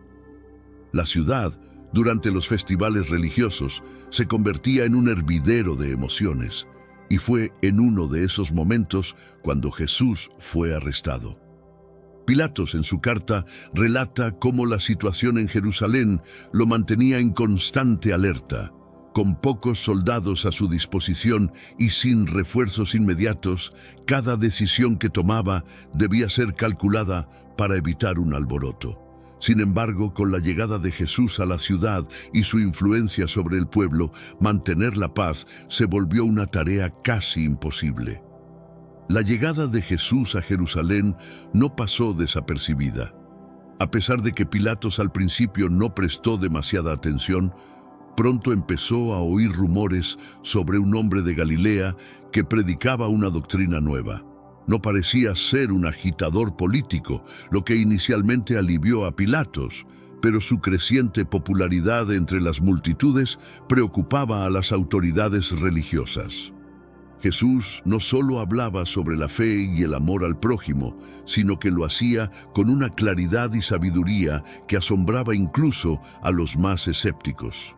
La ciudad, durante los festivales religiosos, se convertía en un hervidero de emociones, y fue en uno de esos momentos cuando Jesús fue arrestado. Pilatos, en su carta, relata cómo la situación en Jerusalén lo mantenía en constante alerta. Con pocos soldados a su disposición y sin refuerzos inmediatos, cada decisión que tomaba debía ser calculada para evitar un alboroto. Sin embargo, con la llegada de Jesús a la ciudad y su influencia sobre el pueblo, mantener la paz se volvió una tarea casi imposible. La llegada de Jesús a Jerusalén no pasó desapercibida. A pesar de que Pilatos al principio no prestó demasiada atención, pronto empezó a oír rumores sobre un hombre de Galilea que predicaba una doctrina nueva. No parecía ser un agitador político, lo que inicialmente alivió a Pilatos, pero su creciente popularidad entre las multitudes preocupaba a las autoridades religiosas. Jesús no solo hablaba sobre la fe y el amor al prójimo, sino que lo hacía con una claridad y sabiduría que asombraba incluso a los más escépticos.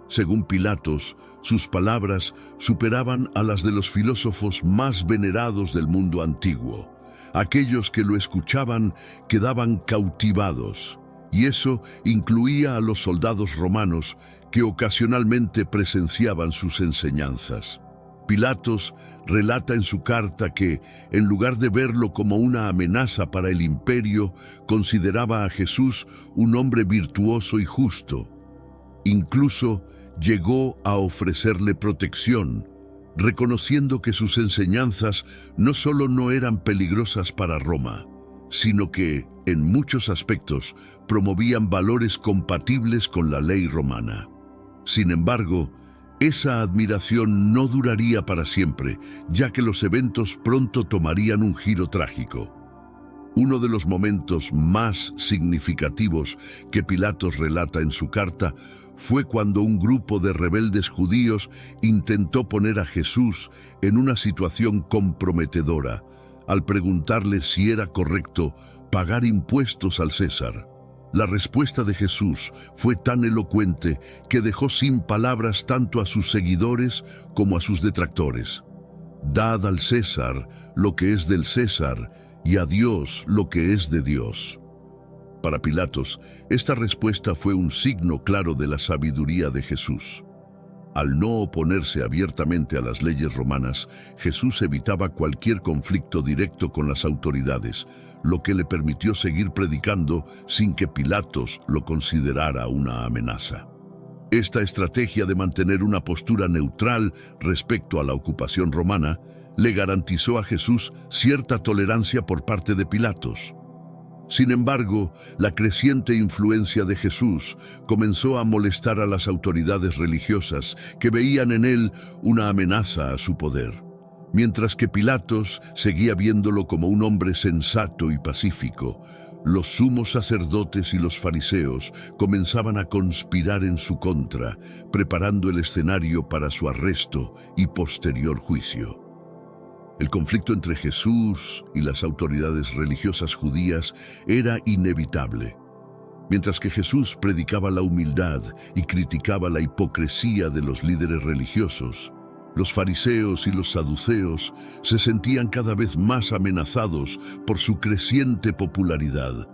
Según Pilatos, sus palabras superaban a las de los filósofos más venerados del mundo antiguo. Aquellos que lo escuchaban quedaban cautivados, y eso incluía a los soldados romanos que ocasionalmente presenciaban sus enseñanzas. Pilatos relata en su carta que, en lugar de verlo como una amenaza para el imperio, consideraba a Jesús un hombre virtuoso y justo. Incluso llegó a ofrecerle protección, reconociendo que sus enseñanzas no solo no eran peligrosas para Roma, sino que, en muchos aspectos, promovían valores compatibles con la ley romana. Sin embargo, Esa admiración no duraría para siempre, ya que los eventos pronto tomarían un giro trágico. Uno de los momentos más significativos que Pilatos relata en su carta fue cuando un grupo de rebeldes judíos intentó poner a Jesús en una situación comprometedora al preguntarle si era correcto pagar impuestos al César. La respuesta de Jesús fue tan elocuente que dejó sin palabras tanto a sus seguidores como a sus detractores. Dad al César lo que es del César y a Dios lo que es de Dios. Para Pilatos, esta respuesta fue un signo claro de la sabiduría de Jesús. Al no oponerse abiertamente a las leyes romanas, Jesús evitaba cualquier conflicto directo con las autoridades, lo que le permitió seguir predicando sin que Pilatos lo considerara una amenaza. Esta estrategia de mantener una postura neutral respecto a la ocupación romana le garantizó a Jesús cierta tolerancia por parte de Pilatos. Sin embargo, la creciente influencia de Jesús comenzó a molestar a las autoridades religiosas que veían en él una amenaza a su poder, mientras que Pilatos seguía viéndolo como un hombre sensato y pacífico. Los sumos sacerdotes y los fariseos comenzaban a conspirar en su contra, preparando el escenario para su arresto y posterior juicio. El conflicto entre Jesús y las autoridades religiosas judías era inevitable. Mientras que Jesús predicaba la humildad y criticaba la hipocresía de los líderes religiosos, los fariseos y los saduceos se sentían cada vez más amenazados por su creciente popularidad.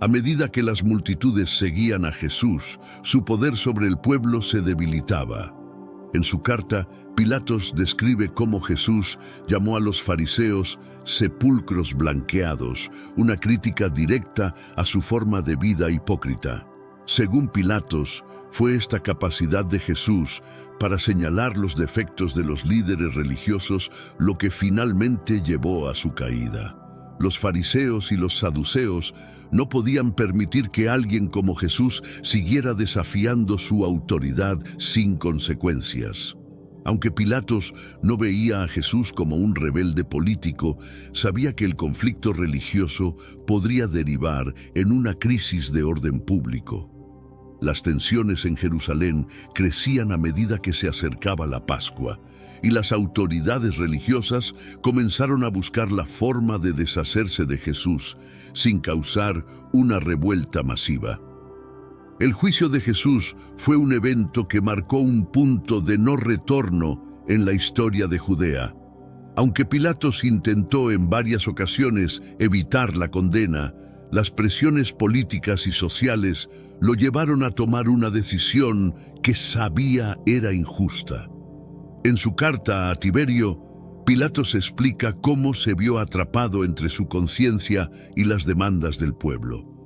A medida que las multitudes seguían a Jesús, su poder sobre el pueblo se debilitaba. En su carta, Pilatos describe cómo Jesús llamó a los fariseos sepulcros blanqueados, una crítica directa a su forma de vida hipócrita. Según Pilatos, fue esta capacidad de Jesús para señalar los defectos de los líderes religiosos lo que finalmente llevó a su caída. Los fariseos y los saduceos no podían permitir que alguien como Jesús siguiera desafiando su autoridad sin consecuencias. Aunque Pilatos no veía a Jesús como un rebelde político, sabía que el conflicto religioso podría derivar en una crisis de orden público. Las tensiones en Jerusalén crecían a medida que se acercaba la Pascua, y las autoridades religiosas comenzaron a buscar la forma de deshacerse de Jesús sin causar una revuelta masiva. El juicio de Jesús fue un evento que marcó un punto de no retorno en la historia de Judea. Aunque Pilatos intentó en varias ocasiones evitar la condena, las presiones políticas y sociales lo llevaron a tomar una decisión que sabía era injusta. En su carta a Tiberio, Pilatos explica cómo se vio atrapado entre su conciencia y las demandas del pueblo.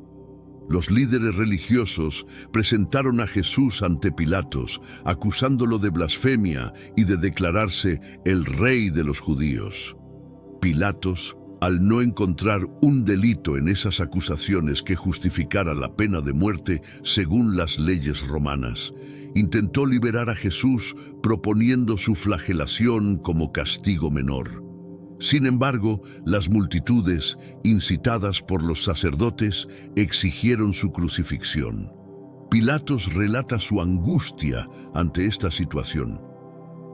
Los líderes religiosos presentaron a Jesús ante Pilatos, acusándolo de blasfemia y de declararse el rey de los judíos. Pilatos, al no encontrar un delito en esas acusaciones que justificara la pena de muerte según las leyes romanas, intentó liberar a Jesús proponiendo su flagelación como castigo menor. Sin embargo, las multitudes, incitadas por los sacerdotes, exigieron su crucifixión. Pilatos relata su angustia ante esta situación.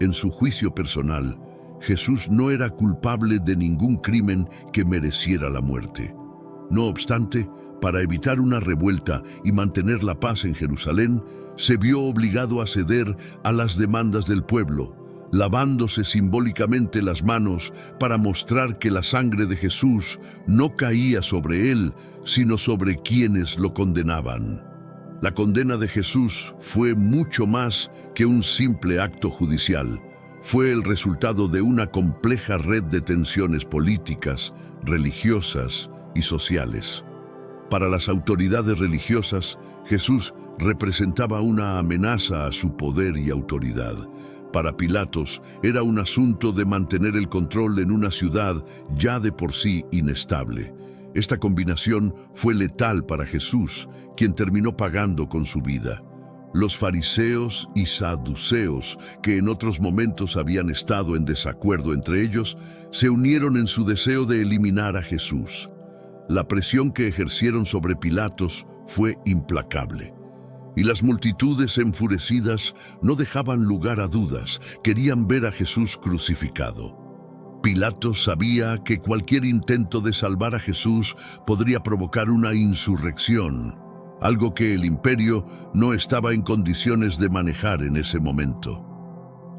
En su juicio personal, Jesús no era culpable de ningún crimen que mereciera la muerte. No obstante, para evitar una revuelta y mantener la paz en Jerusalén, se vio obligado a ceder a las demandas del pueblo, lavándose simbólicamente las manos para mostrar que la sangre de Jesús no caía sobre él, sino sobre quienes lo condenaban. La condena de Jesús fue mucho más que un simple acto judicial. Fue el resultado de una compleja red de tensiones políticas, religiosas y sociales. Para las autoridades religiosas, Jesús representaba una amenaza a su poder y autoridad. Para Pilatos, era un asunto de mantener el control en una ciudad ya de por sí inestable. Esta combinación fue letal para Jesús, quien terminó pagando con su vida. Los fariseos y saduceos, que en otros momentos habían estado en desacuerdo entre ellos, se unieron en su deseo de eliminar a Jesús. La presión que ejercieron sobre Pilatos fue implacable. Y las multitudes enfurecidas no dejaban lugar a dudas, querían ver a Jesús crucificado. Pilatos sabía que cualquier intento de salvar a Jesús podría provocar una insurrección, algo que el imperio no estaba en condiciones de manejar en ese momento.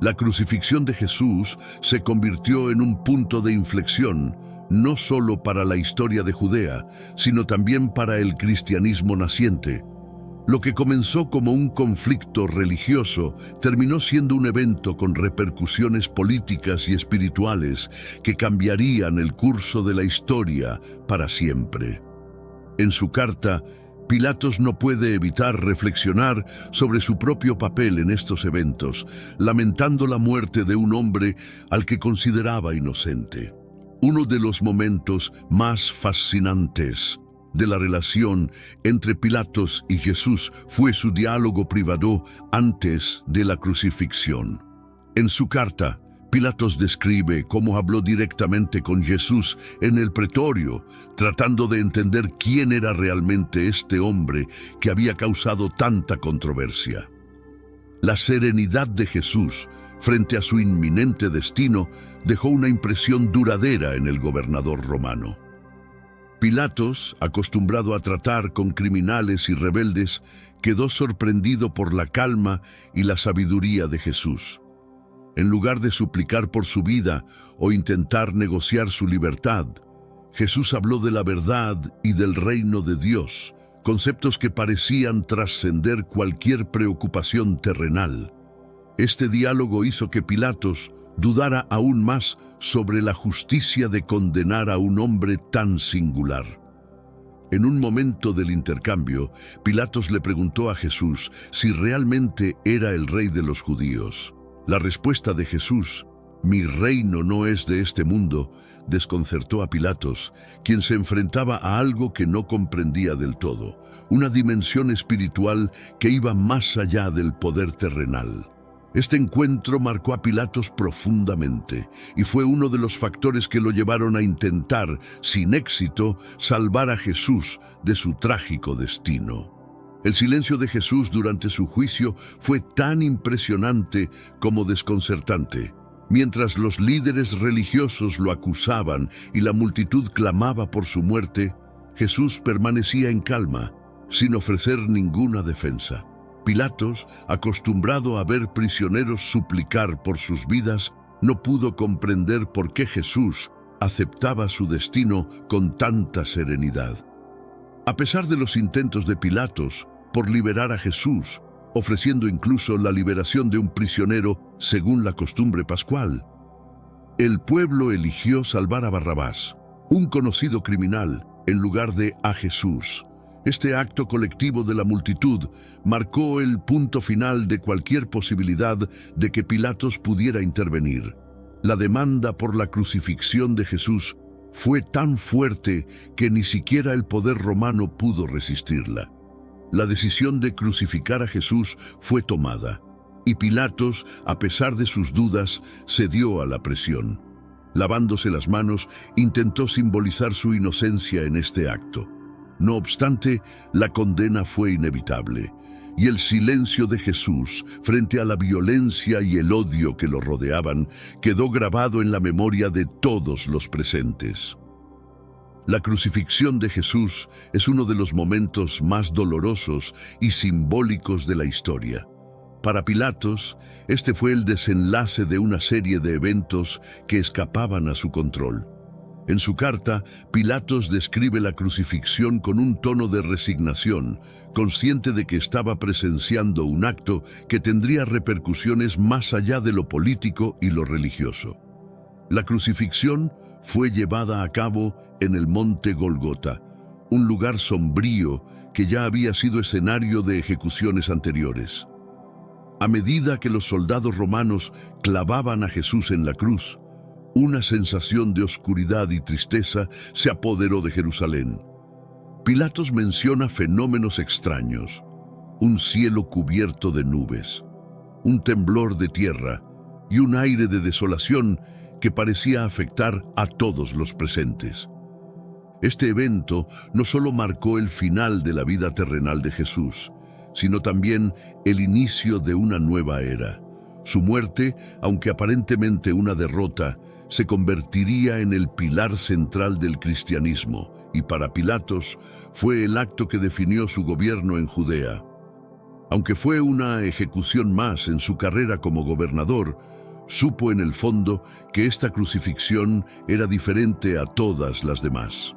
La crucifixión de Jesús se convirtió en un punto de inflexión, no solo para la historia de Judea, sino también para el cristianismo naciente. Lo que comenzó como un conflicto religioso terminó siendo un evento con repercusiones políticas y espirituales que cambiarían el curso de la historia para siempre. En su carta, Pilatos no puede evitar reflexionar sobre su propio papel en estos eventos, lamentando la muerte de un hombre al que consideraba inocente. Uno de los momentos más fascinantes de la relación entre Pilatos y Jesús fue su diálogo privado antes de la crucifixión. En su carta, Pilatos describe cómo habló directamente con Jesús en el pretorio, tratando de entender quién era realmente este hombre que había causado tanta controversia. La serenidad de Jesús frente a su inminente destino dejó una impresión duradera en el gobernador romano. Pilatos, acostumbrado a tratar con criminales y rebeldes, quedó sorprendido por la calma y la sabiduría de Jesús. En lugar de suplicar por su vida o intentar negociar su libertad, Jesús habló de la verdad y del reino de Dios, conceptos que parecían trascender cualquier preocupación terrenal. Este diálogo hizo que Pilatos dudara aún más sobre la justicia de condenar a un hombre tan singular. En un momento del intercambio, Pilatos le preguntó a Jesús si realmente era el rey de los judíos. La respuesta de Jesús, «Mi reino no es de este mundo», desconcertó a Pilatos, quien se enfrentaba a algo que no comprendía del todo, una dimensión espiritual que iba más allá del poder terrenal. Este encuentro marcó a Pilatos profundamente y fue uno de los factores que lo llevaron a intentar, sin éxito, salvar a Jesús de su trágico destino. El silencio de Jesús durante su juicio fue tan impresionante como desconcertante. Mientras los líderes religiosos lo acusaban y la multitud clamaba por su muerte, Jesús permanecía en calma, sin ofrecer ninguna defensa. Pilatos, acostumbrado a ver prisioneros suplicar por sus vidas, no pudo comprender por qué Jesús aceptaba su destino con tanta serenidad. A pesar de los intentos de Pilatos por liberar a Jesús, ofreciendo incluso la liberación de un prisionero según la costumbre pascual, el pueblo eligió salvar a Barrabás, un conocido criminal, en lugar de a Jesús. Este acto colectivo de la multitud marcó el punto final de cualquier posibilidad de que Pilatos pudiera intervenir. La demanda por la crucifixión de Jesús fue tan fuerte que ni siquiera el poder romano pudo resistirla. La decisión de crucificar a Jesús fue tomada, y Pilatos, a pesar de sus dudas, cedió a la presión. Lavándose las manos, intentó simbolizar su inocencia en este acto. No obstante, la condena fue inevitable, y el silencio de Jesús frente a la violencia y el odio que lo rodeaban quedó grabado en la memoria de todos los presentes. La crucifixión de Jesús es uno de los momentos más dolorosos y simbólicos de la historia. Para Pilatos, este fue el desenlace de una serie de eventos que escapaban a su control. En su carta, Pilatos describe la crucifixión con un tono de resignación, consciente de que estaba presenciando un acto que tendría repercusiones más allá de lo político y lo religioso. La crucifixión fue llevada a cabo en el monte Golgota, un lugar sombrío que ya había sido escenario de ejecuciones anteriores. A medida que los soldados romanos clavaban a Jesús en la cruz, una sensación de oscuridad y tristeza se apoderó de Jerusalén. Pilatos menciona fenómenos extraños. un cielo cubierto de nubes, un temblor de tierra y un aire de desolación que parecía afectar a todos los presentes. Este evento no solo marcó el final de la vida terrenal de Jesús, sino también el inicio de una nueva era. Su muerte, aunque aparentemente una derrota, se convertiría en el pilar central del cristianismo, y para Pilatos fue el acto que definió su gobierno en Judea. Aunque fue una ejecución más en su carrera como gobernador, supo en el fondo que esta crucifixión era diferente a todas las demás.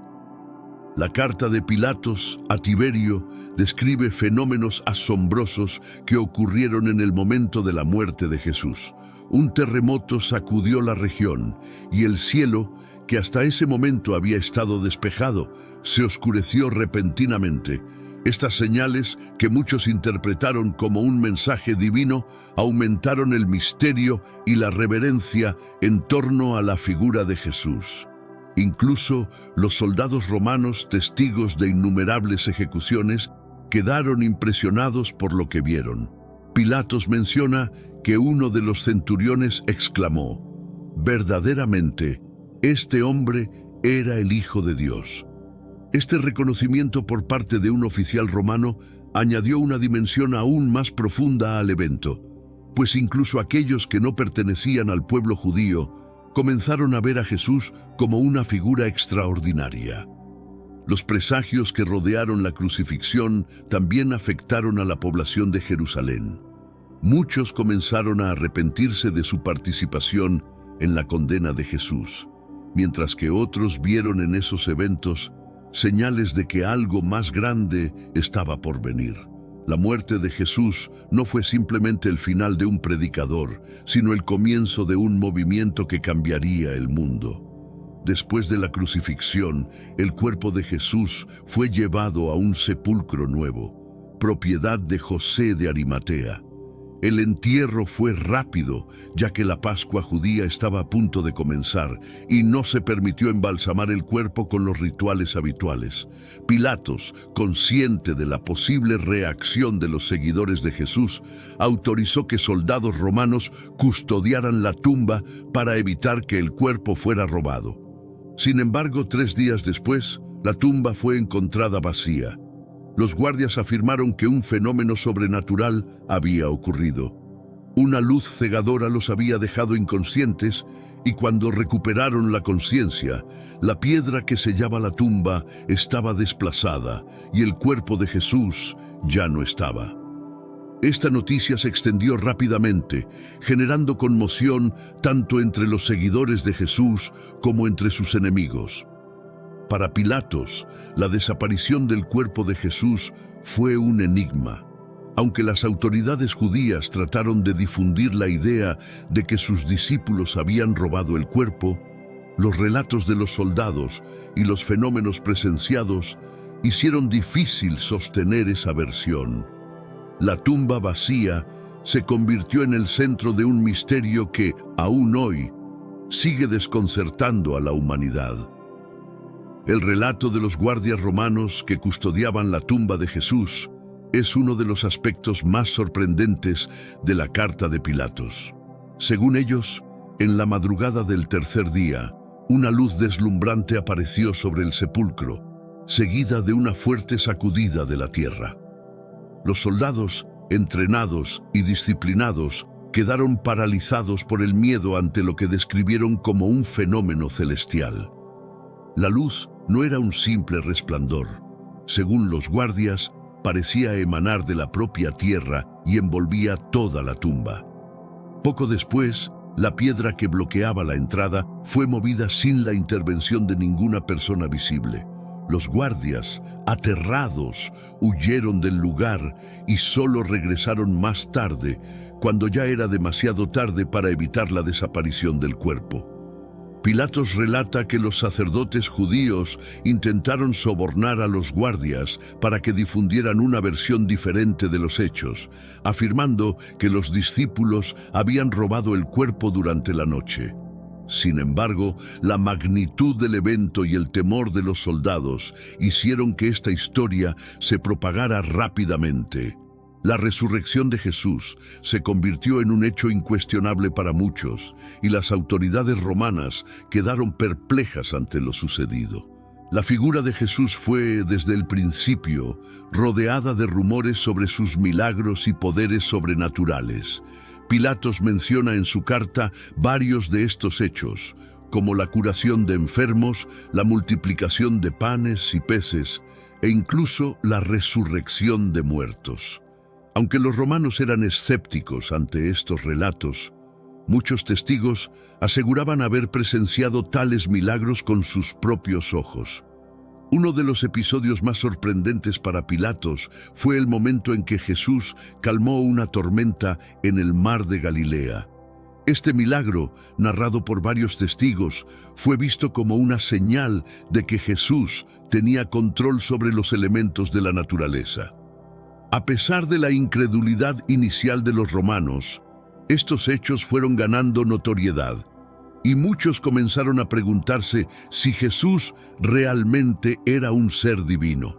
La carta de Pilatos a Tiberio describe fenómenos asombrosos que ocurrieron en el momento de la muerte de Jesús. Un terremoto sacudió la región y el cielo, que hasta ese momento había estado despejado, se oscureció repentinamente. Estas señales, que muchos interpretaron como un mensaje divino, aumentaron el misterio y la reverencia en torno a la figura de Jesús. Incluso los soldados romanos, testigos de innumerables ejecuciones, quedaron impresionados por lo que vieron. Pilatos menciona que uno de los centuriones exclamó: «Verdaderamente, este hombre era el Hijo de Dios». Este reconocimiento por parte de un oficial romano añadió una dimensión aún más profunda al evento, pues incluso aquellos que no pertenecían al pueblo judío comenzaron a ver a Jesús como una figura extraordinaria. Los presagios que rodearon la crucifixión también afectaron a la población de Jerusalén. Muchos comenzaron a arrepentirse de su participación en la condena de Jesús, mientras que otros vieron en esos eventos señales de que algo más grande estaba por venir. La muerte de Jesús no fue simplemente el final de un predicador, sino el comienzo de un movimiento que cambiaría el mundo. Después de la crucifixión, el cuerpo de Jesús fue llevado a un sepulcro nuevo, propiedad de José de Arimatea. El entierro fue rápido, ya que la Pascua judía estaba a punto de comenzar y no se permitió embalsamar el cuerpo con los rituales habituales. Pilatos, consciente de la posible reacción de los seguidores de Jesús, autorizó que soldados romanos custodiaran la tumba para evitar que el cuerpo fuera robado. Sin embargo, 3 días después, la tumba fue encontrada vacía. Los guardias afirmaron que un fenómeno sobrenatural había ocurrido. Una luz cegadora los había dejado inconscientes y cuando recuperaron la conciencia, la piedra que sellaba la tumba estaba desplazada y el cuerpo de Jesús ya no estaba. Esta noticia se extendió rápidamente, generando conmoción tanto entre los seguidores de Jesús como entre sus enemigos. Para Pilatos, la desaparición del cuerpo de Jesús fue un enigma. Aunque las autoridades judías trataron de difundir la idea de que sus discípulos habían robado el cuerpo, los relatos de los soldados y los fenómenos presenciados hicieron difícil sostener esa versión. La tumba vacía se convirtió en el centro de un misterio que, aún hoy, sigue desconcertando a la humanidad. El relato de los guardias romanos que custodiaban la tumba de Jesús es uno de los aspectos más sorprendentes de la carta de Pilatos. Según ellos, en la madrugada del 3er día, una luz deslumbrante apareció sobre el sepulcro, seguida de una fuerte sacudida de la tierra. Los soldados, entrenados y disciplinados, quedaron paralizados por el miedo ante lo que describieron como un fenómeno celestial. La luz no era un simple resplandor. Según los guardias, parecía emanar de la propia tierra y envolvía toda la tumba. Poco después, la piedra que bloqueaba la entrada fue movida sin la intervención de ninguna persona visible. Los guardias, aterrados, huyeron del lugar y solo regresaron más tarde, cuando ya era demasiado tarde para evitar la desaparición del cuerpo. Pilatos relata que los sacerdotes judíos intentaron sobornar a los guardias para que difundieran una versión diferente de los hechos, afirmando que los discípulos habían robado el cuerpo durante la noche. Sin embargo, la magnitud del evento y el temor de los soldados hicieron que esta historia se propagara rápidamente. La resurrección de Jesús se convirtió en un hecho incuestionable para muchos, y las autoridades romanas quedaron perplejas ante lo sucedido. La figura de Jesús fue, desde el principio, rodeada de rumores sobre sus milagros y poderes sobrenaturales. Pilatos menciona en su carta varios de estos hechos, como la curación de enfermos, la multiplicación de panes y peces, e incluso la resurrección de muertos. Aunque los romanos eran escépticos ante estos relatos, muchos testigos aseguraban haber presenciado tales milagros con sus propios ojos. Uno de los episodios más sorprendentes para Pilatos fue el momento en que Jesús calmó una tormenta en el mar de Galilea. Este milagro, narrado por varios testigos, fue visto como una señal de que Jesús tenía control sobre los elementos de la naturaleza. A pesar de la incredulidad inicial de los romanos, estos hechos fueron ganando notoriedad, y muchos comenzaron a preguntarse si Jesús realmente era un ser divino.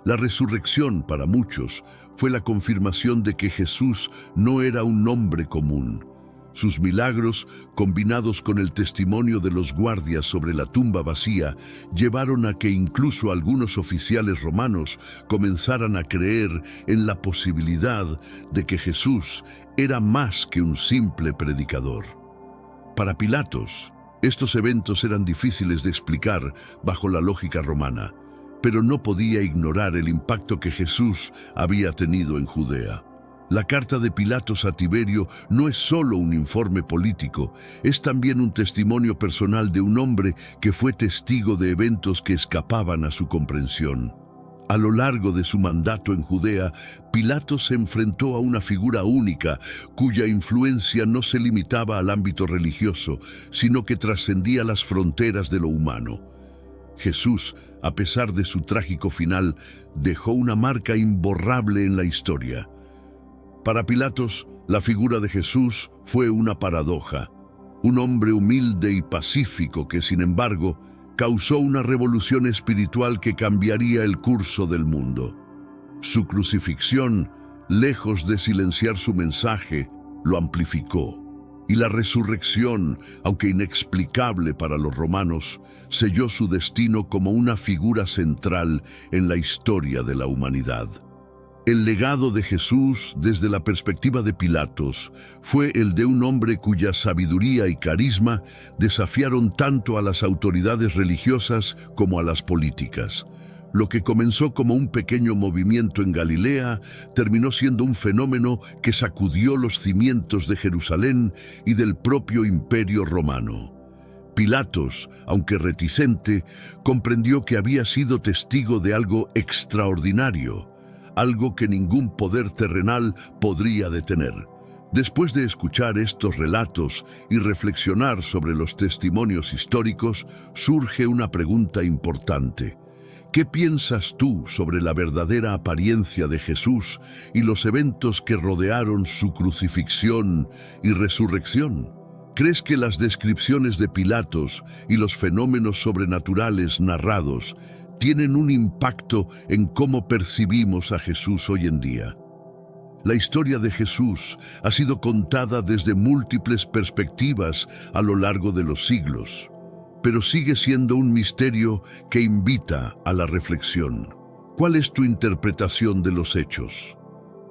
La resurrección, para muchos, fue la confirmación de que Jesús no era un hombre común. Sus milagros, combinados con el testimonio de los guardias sobre la tumba vacía, llevaron a que incluso algunos oficiales romanos comenzaran a creer en la posibilidad de que Jesús era más que un simple predicador. Para Pilatos, estos eventos eran difíciles de explicar bajo la lógica romana, pero no podía ignorar el impacto que Jesús había tenido en Judea. La carta de Pilatos a Tiberio no es solo un informe político, es también un testimonio personal de un hombre que fue testigo de eventos que escapaban a su comprensión. A lo largo de su mandato en Judea, Pilatos se enfrentó a una figura única, cuya influencia no se limitaba al ámbito religioso, sino que trascendía las fronteras de lo humano. Jesús, a pesar de su trágico final, dejó una marca imborrable en la historia. Para Pilatos, la figura de Jesús fue una paradoja, un hombre humilde y pacífico que, sin embargo, causó una revolución espiritual que cambiaría el curso del mundo. Su crucifixión, lejos de silenciar su mensaje, lo amplificó, y la resurrección, aunque inexplicable para los romanos, selló su destino como una figura central en la historia de la humanidad. El legado de Jesús, desde la perspectiva de Pilatos, fue el de un hombre cuya sabiduría y carisma desafiaron tanto a las autoridades religiosas como a las políticas. Lo que comenzó como un pequeño movimiento en Galilea terminó siendo un fenómeno que sacudió los cimientos de Jerusalén y del propio Imperio Romano. Pilatos, aunque reticente, comprendió que había sido testigo de algo extraordinario, algo que ningún poder terrenal podría detener. Después de escuchar estos relatos y reflexionar sobre los testimonios históricos, surge una pregunta importante. ¿Qué piensas tú sobre la verdadera apariencia de Jesús y los eventos que rodearon su crucifixión y resurrección? ¿Crees que las descripciones de Pilatos y los fenómenos sobrenaturales narrados tienen un impacto en cómo percibimos a Jesús hoy en día? La historia de Jesús ha sido contada desde múltiples perspectivas a lo largo de los siglos, pero sigue siendo un misterio que invita a la reflexión. ¿Cuál es tu interpretación de los hechos?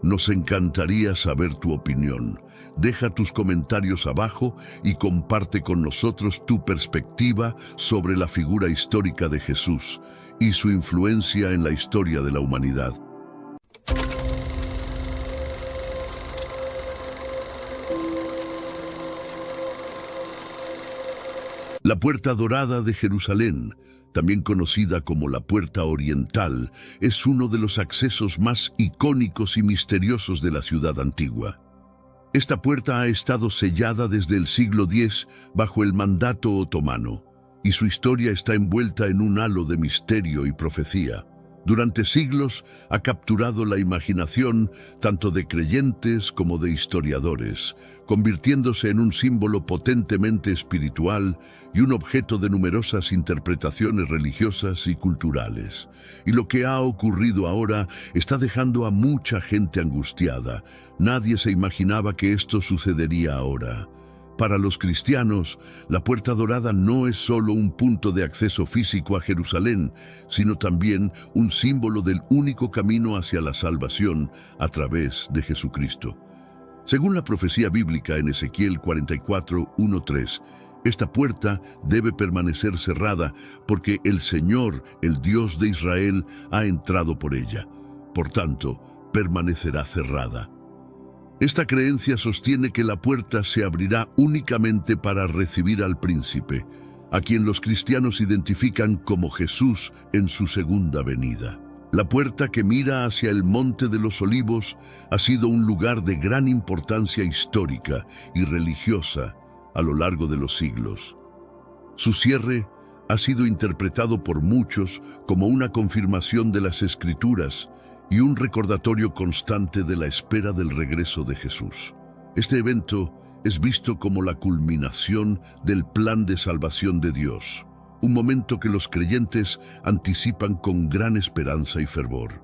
Nos encantaría saber tu opinión. Deja tus comentarios abajo y comparte con nosotros tu perspectiva sobre la figura histórica de Jesús y su influencia en la historia de la humanidad. La Puerta Dorada de Jerusalén, también conocida como la Puerta Oriental, es uno de los accesos más icónicos y misteriosos de la ciudad antigua. Esta puerta ha estado sellada desde el siglo X bajo el mandato otomano, y su historia está envuelta en un halo de misterio y profecía. Durante siglos ha capturado la imaginación tanto de creyentes como de historiadores, convirtiéndose en un símbolo potentemente espiritual y un objeto de numerosas interpretaciones religiosas y culturales. Y lo que ha ocurrido ahora está dejando a mucha gente angustiada. Nadie se imaginaba que esto sucedería ahora. Para los cristianos, la Puerta Dorada no es solo un punto de acceso físico a Jerusalén, sino también un símbolo del único camino hacia la salvación a través de Jesucristo. Según la profecía bíblica en Ezequiel 44, 1-3, esta puerta debe permanecer cerrada porque el Señor, el Dios de Israel, ha entrado por ella. Por tanto, permanecerá cerrada. Esta creencia sostiene que la puerta se abrirá únicamente para recibir al príncipe, a quien los cristianos identifican como Jesús en su segunda venida. La puerta que mira hacia el Monte de los Olivos ha sido un lugar de gran importancia histórica y religiosa a lo largo de los siglos. Su cierre ha sido interpretado por muchos como una confirmación de las Escrituras y un recordatorio constante de la espera del regreso de Jesús. Este evento es visto como la culminación del plan de salvación de Dios, un momento que los creyentes anticipan con gran esperanza y fervor.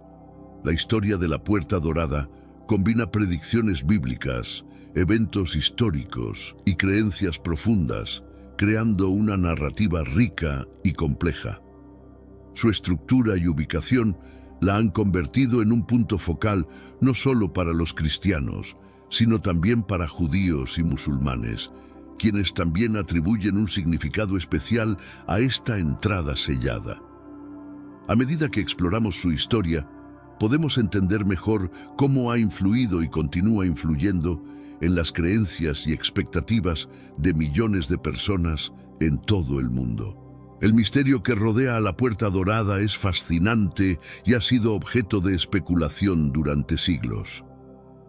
La historia de la Puerta Dorada combina predicciones bíblicas, eventos históricos y creencias profundas, creando una narrativa rica y compleja. Su estructura y ubicación la han convertido en un punto focal no solo para los cristianos, sino también para judíos y musulmanes, quienes también atribuyen un significado especial a esta entrada sellada. A medida que exploramos su historia, podemos entender mejor cómo ha influido y continúa influyendo en las creencias y expectativas de millones de personas en todo el mundo. El misterio que rodea a la Puerta Dorada es fascinante y ha sido objeto de especulación durante siglos.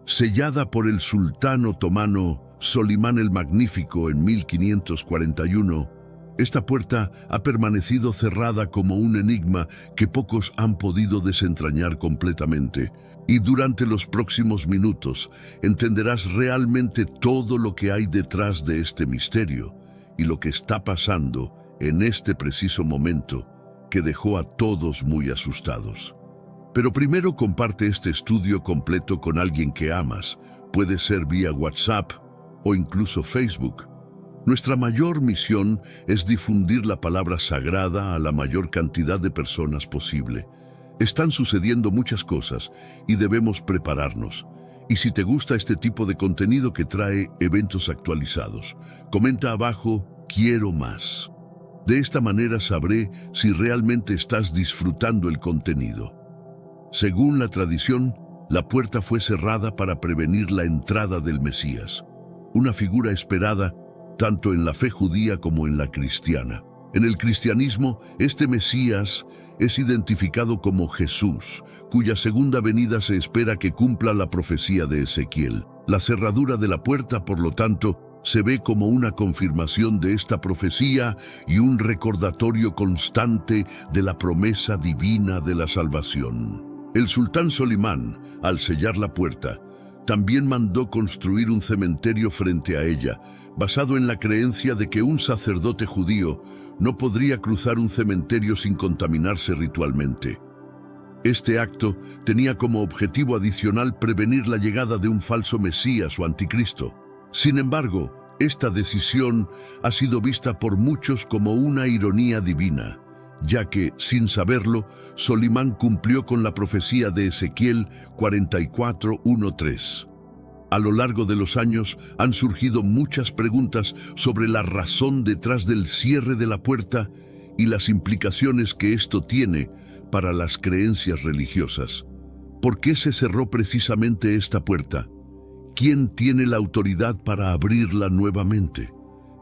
Sellada por el sultán otomano Solimán el Magnífico en 1541, esta puerta ha permanecido cerrada como un enigma que pocos han podido desentrañar completamente. Y durante los próximos minutos entenderás realmente todo lo que hay detrás de este misterio y lo que está pasando en este preciso momento que dejó a todos muy asustados. Pero primero comparte este estudio completo con alguien que amas. Puede ser vía WhatsApp o incluso Facebook. Nuestra mayor misión es difundir la palabra sagrada a la mayor cantidad de personas posible. Están sucediendo muchas cosas y debemos prepararnos. Y si te gusta este tipo de contenido que trae eventos actualizados, comenta abajo "Quiero más". De esta manera sabré si realmente estás disfrutando el contenido. Según la tradición, la puerta fue cerrada para prevenir la entrada del Mesías, una figura esperada tanto en la fe judía como en la cristiana. En el cristianismo, este Mesías es identificado como Jesús, cuya segunda venida se espera que cumpla la profecía de Ezequiel. La cerradura de la puerta, por lo tanto, se ve como una confirmación de esta profecía y un recordatorio constante de la promesa divina de la salvación. El sultán Solimán, al sellar la puerta, también mandó construir un cementerio frente a ella, basado en la creencia de que un sacerdote judío no podría cruzar un cementerio sin contaminarse ritualmente. Este acto tenía como objetivo adicional prevenir la llegada de un falso Mesías o anticristo. Sin embargo, esta decisión ha sido vista por muchos como una ironía divina, ya que, sin saberlo, Solimán cumplió con la profecía de Ezequiel 44, 1-3. A lo largo de los años han surgido muchas preguntas sobre la razón detrás del cierre de la puerta y las implicaciones que esto tiene para las creencias religiosas. ¿Por qué se cerró precisamente esta puerta? ¿Quién tiene la autoridad para abrirla nuevamente?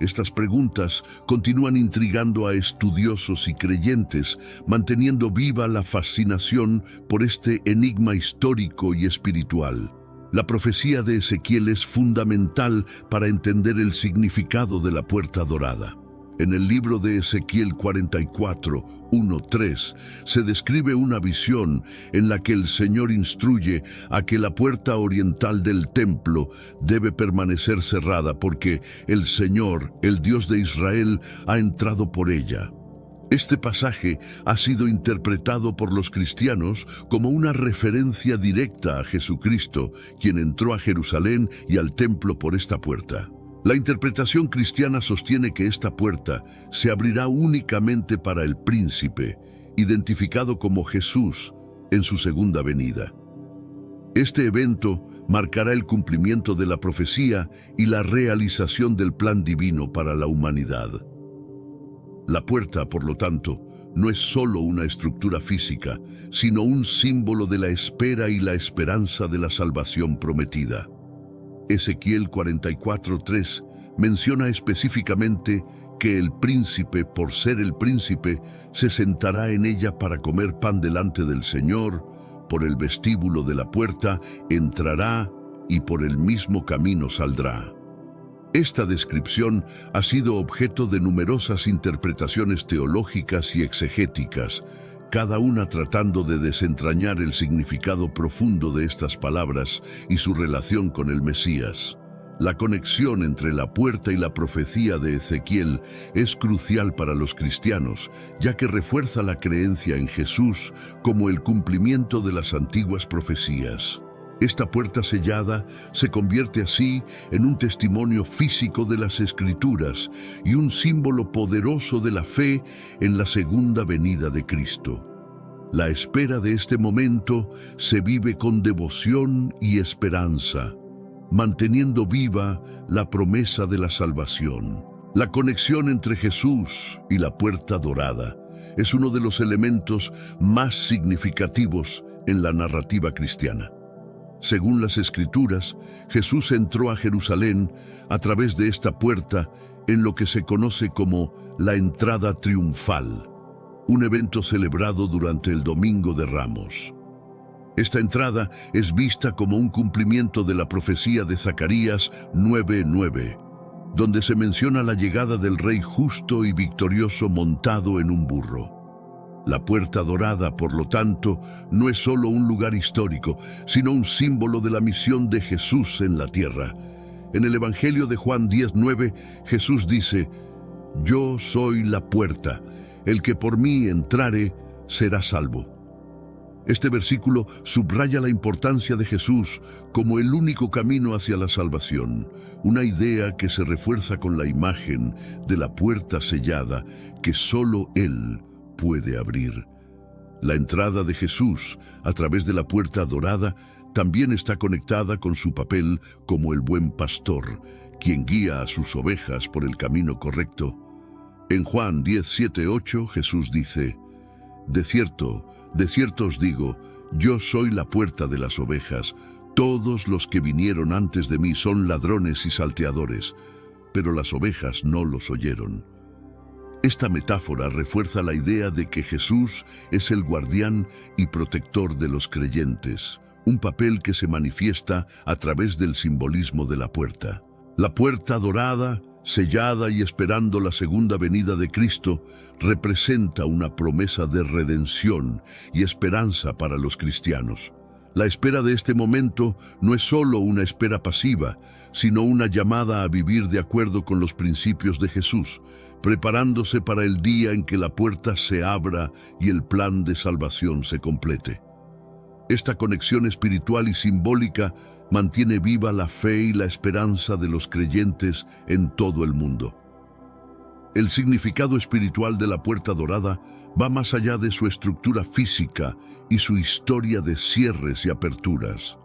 Estas preguntas continúan intrigando a estudiosos y creyentes, manteniendo viva la fascinación por este enigma histórico y espiritual. La profecía de Ezequiel es fundamental para entender el significado de la Puerta Dorada. En el libro de Ezequiel 44, 1-3, se describe una visión en la que el Señor instruye a que la puerta oriental del templo debe permanecer cerrada porque el Señor, el Dios de Israel, ha entrado por ella. Este pasaje ha sido interpretado por los cristianos como una referencia directa a Jesucristo, quien entró a Jerusalén y al templo por esta puerta. La interpretación cristiana sostiene que esta puerta se abrirá únicamente para el príncipe, identificado como Jesús, en su segunda venida. Este evento marcará el cumplimiento de la profecía y la realización del plan divino para la humanidad. La puerta, por lo tanto, no es solo una estructura física, sino un símbolo de la espera y la esperanza de la salvación prometida. Ezequiel 44:3 menciona específicamente que el príncipe, por ser el príncipe, se sentará en ella para comer pan delante del Señor, por el vestíbulo de la puerta entrará y por el mismo camino saldrá. Esta descripción ha sido objeto de numerosas interpretaciones teológicas y exegéticas, cada una tratando de desentrañar el significado profundo de estas palabras y su relación con el Mesías. La conexión entre la puerta y la profecía de Ezequiel es crucial para los cristianos, ya que refuerza la creencia en Jesús como el cumplimiento de las antiguas profecías. Esta puerta sellada se convierte así en un testimonio físico de las Escrituras y un símbolo poderoso de la fe en la segunda venida de Cristo. La espera de este momento se vive con devoción y esperanza, manteniendo viva la promesa de la salvación. La conexión entre Jesús y la puerta dorada es uno de los elementos más significativos en la narrativa cristiana. Según las Escrituras, Jesús entró a Jerusalén a través de esta puerta en lo que se conoce como la entrada triunfal, un evento celebrado durante el Domingo de Ramos. Esta entrada es vista como un cumplimiento de la profecía de Zacarías 9:9, donde se menciona la llegada del Rey justo y victorioso montado en un burro. La puerta dorada, por lo tanto, no es solo un lugar histórico, sino un símbolo de la misión de Jesús en la tierra. En el Evangelio de Juan 10:9, Jesús dice: «Yo soy la puerta, el que por mí entrare será salvo». Este versículo subraya la importancia de Jesús como el único camino hacia la salvación, una idea que se refuerza con la imagen de la puerta sellada que solo Él puede abrir. La entrada de Jesús a través de la puerta dorada también está conectada con su papel como el buen pastor, quien guía a sus ovejas por el camino correcto. En Juan 10:7-8 Jesús dice: de cierto os digo, yo soy la puerta de las ovejas. Todos los que vinieron antes de mí son ladrones y salteadores, pero las ovejas no los oyeron». Esta metáfora refuerza la idea de que Jesús es el guardián y protector de los creyentes, un papel que se manifiesta a través del simbolismo de la puerta. La puerta dorada, sellada y esperando la segunda venida de Cristo, representa una promesa de redención y esperanza para los cristianos. La espera de este momento no es solo una espera pasiva, sino una llamada a vivir de acuerdo con los principios de Jesús, preparándose para el día en que la puerta se abra y el plan de salvación se complete. Esta conexión espiritual y simbólica mantiene viva la fe y la esperanza de los creyentes en todo el mundo. El significado espiritual de la puerta dorada va más allá de su estructura física y su historia de cierres y aperturas.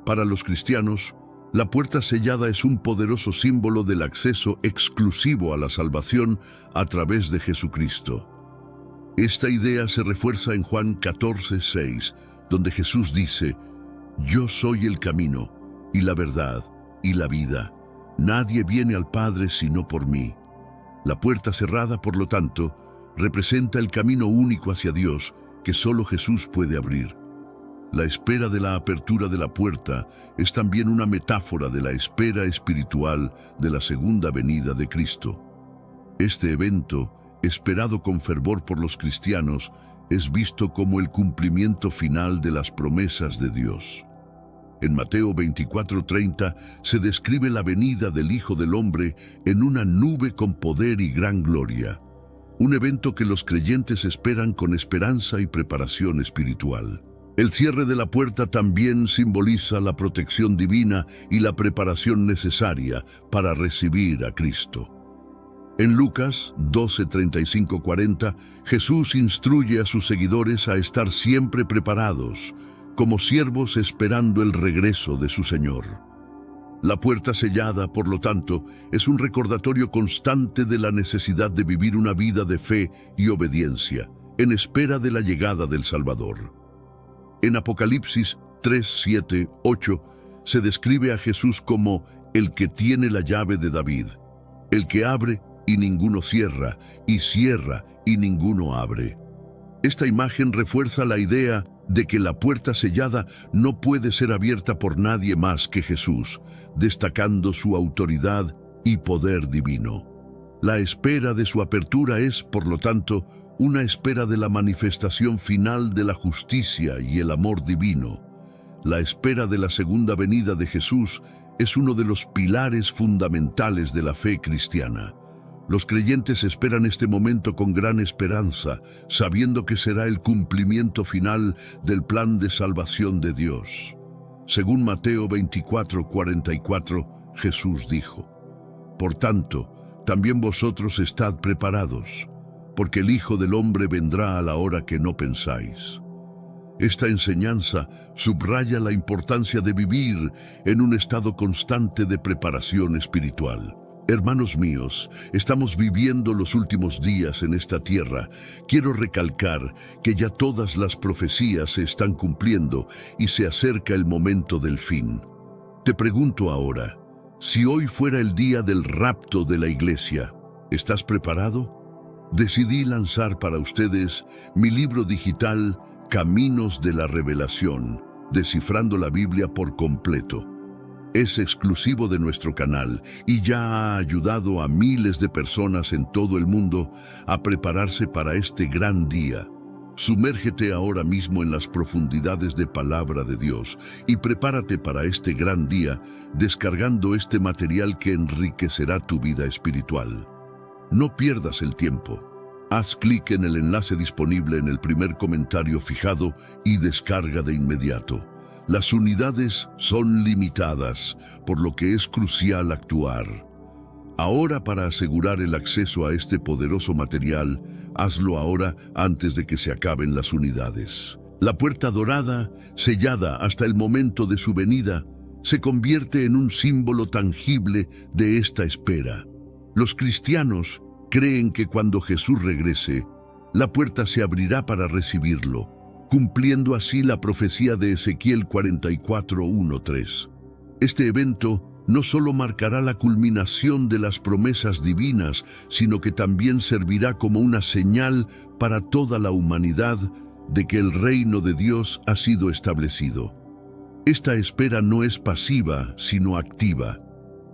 Para los cristianos, la puerta sellada es un poderoso símbolo del acceso exclusivo a la salvación a través de Jesucristo. Esta idea se refuerza en Juan 14:6, donde Jesús dice: «Yo soy el camino, y la verdad, y la vida. Nadie viene al Padre sino por mí». La puerta cerrada, por lo tanto, representa el camino único hacia Dios que solo Jesús puede abrir. La espera de la apertura de la puerta es también una metáfora de la espera espiritual de la segunda venida de Cristo. Este evento, esperado con fervor por los cristianos, es visto como el cumplimiento final de las promesas de Dios. En Mateo 24:30 se describe la venida del Hijo del Hombre en una nube con poder y gran gloria, un evento que los creyentes esperan con esperanza y preparación espiritual. El cierre de la puerta también simboliza la protección divina y la preparación necesaria para recibir a Cristo. En Lucas 12:35-40, Jesús instruye a sus seguidores a estar siempre preparados, como siervos esperando el regreso de su Señor. La puerta sellada, por lo tanto, es un recordatorio constante de la necesidad de vivir una vida de fe y obediencia, en espera de la llegada del Salvador. En Apocalipsis 3, 7, 8, se describe a Jesús como el que tiene la llave de David, el que abre y ninguno cierra, y cierra y ninguno abre. Esta imagen refuerza la idea de que la puerta sellada no puede ser abierta por nadie más que Jesús, destacando su autoridad y poder divino. La espera de su apertura es, por lo tanto, una espera de la manifestación final de la justicia y el amor divino. La espera de la segunda venida de Jesús es uno de los pilares fundamentales de la fe cristiana. Los creyentes esperan este momento con gran esperanza, sabiendo que será el cumplimiento final del plan de salvación de Dios. Según Mateo 24:44, Jesús dijo: Por tanto, también vosotros estad preparados, porque el Hijo del Hombre vendrá a la hora que no pensáis. Esta enseñanza subraya la importancia de vivir en un estado constante de preparación espiritual. Hermanos míos, estamos viviendo los últimos días en esta tierra. Quiero recalcar que ya todas las profecías se están cumpliendo y se acerca el momento del fin. Te pregunto ahora, si hoy fuera el día del rapto de la iglesia, ¿estás preparado? Decidí lanzar para ustedes mi libro digital Caminos de la Revelación, descifrando la Biblia por completo. Es exclusivo de nuestro canal y ya ha ayudado a miles de personas en todo el mundo a prepararse para este gran día. Sumérgete ahora mismo en las profundidades de Palabra de Dios y prepárate para este gran día descargando este material que enriquecerá tu vida espiritual. No pierdas el tiempo. Haz clic en el enlace disponible en el primer comentario fijado y descarga de inmediato. Las unidades son limitadas, por lo que es crucial actuar. Ahora, para asegurar el acceso a este poderoso material, hazlo ahora antes de que se acaben las unidades. La puerta dorada, sellada hasta el momento de su venida, se convierte en un símbolo tangible de esta espera. Los cristianos creen que cuando Jesús regrese, la puerta se abrirá para recibirlo, cumpliendo así la profecía de Ezequiel 44:1-3. Este evento no solo marcará la culminación de las promesas divinas, sino que también servirá como una señal para toda la humanidad de que el reino de Dios ha sido establecido. Esta espera no es pasiva, sino activa.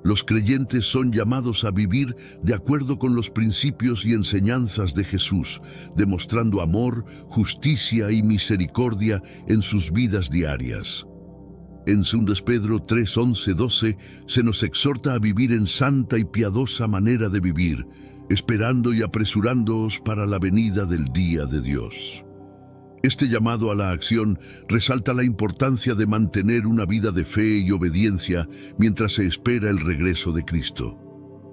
Los creyentes son llamados a vivir de acuerdo con los principios y enseñanzas de Jesús, demostrando amor, justicia y misericordia en sus vidas diarias. En 2 Pedro 3, 11, 12 se nos exhorta a vivir en santa y piadosa manera de vivir, esperando y apresurándoos para la venida del día de Dios. Este llamado a la acción resalta la importancia de mantener una vida de fe y obediencia mientras se espera el regreso de Cristo.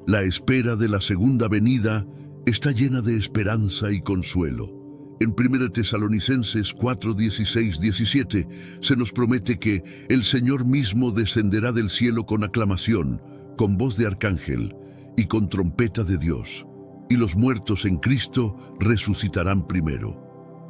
La espera de la segunda venida está llena de esperanza y consuelo. En 1 Tesalonicenses 4, 16, 17 se nos promete que el Señor mismo descenderá del cielo con aclamación, con voz de arcángel y con trompeta de Dios, y los muertos en Cristo resucitarán primero.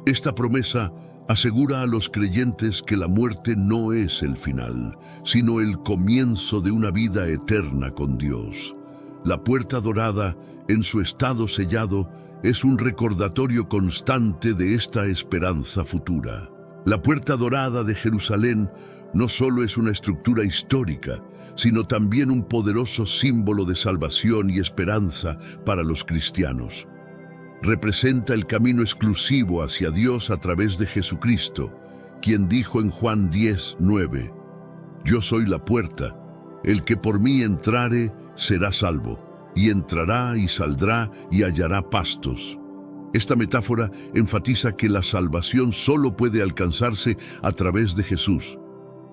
Esta promesa asegura a los creyentes que la muerte no es el final, sino el comienzo de una vida eterna con Dios. La puerta dorada, en su estado sellado, es un recordatorio constante de esta esperanza futura. La Puerta Dorada de Jerusalén no solo es una estructura histórica, sino también un poderoso símbolo de salvación y esperanza para los cristianos. Representa el camino exclusivo hacia Dios a través de Jesucristo, quien dijo en Juan 10:9, «Yo soy la puerta, el que por mí entrare será salvo, y entrará y saldrá y hallará pastos». Esta metáfora enfatiza que la salvación solo puede alcanzarse a través de Jesús.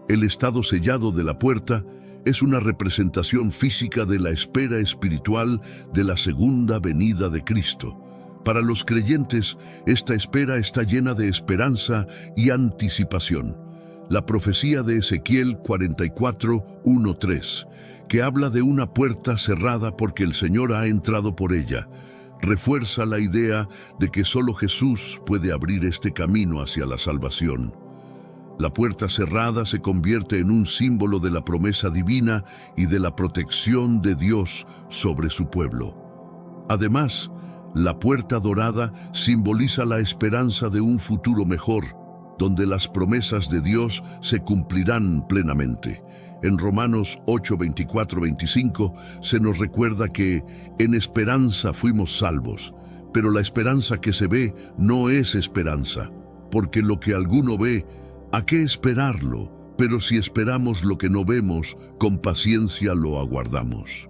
El estado sellado de la puerta es una representación física de la espera espiritual de la segunda venida de Cristo. Para los creyentes, esta espera está llena de esperanza y anticipación. La profecía de Ezequiel 44:1-3, que habla de una puerta cerrada porque el Señor ha entrado por ella, refuerza la idea de que solo Jesús puede abrir este camino hacia la salvación. La puerta cerrada se convierte en un símbolo de la promesa divina y de la protección de Dios sobre su pueblo. Además, la Puerta Dorada simboliza la esperanza de un futuro mejor, donde las promesas de Dios se cumplirán plenamente. En Romanos 8:24-25 se nos recuerda que en esperanza fuimos salvos, pero la esperanza que se ve no es esperanza, porque lo que alguno ve, ¿a qué esperarlo? Pero si esperamos lo que no vemos, con paciencia lo aguardamos.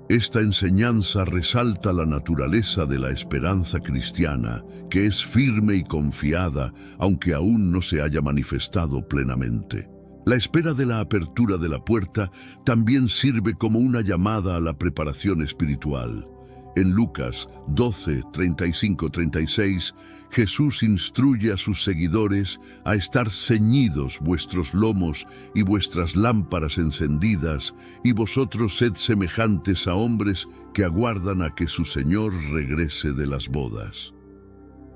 Esta enseñanza resalta la naturaleza de la esperanza cristiana, que es firme y confiada, aunque aún no se haya manifestado plenamente. La espera de la apertura de la puerta también sirve como una llamada a la preparación espiritual. En Lucas 12:35-36, Jesús instruye a sus seguidores a estar ceñidos vuestros lomos y vuestras lámparas encendidas, y vosotros sed semejantes a hombres que aguardan a que su Señor regrese de las bodas.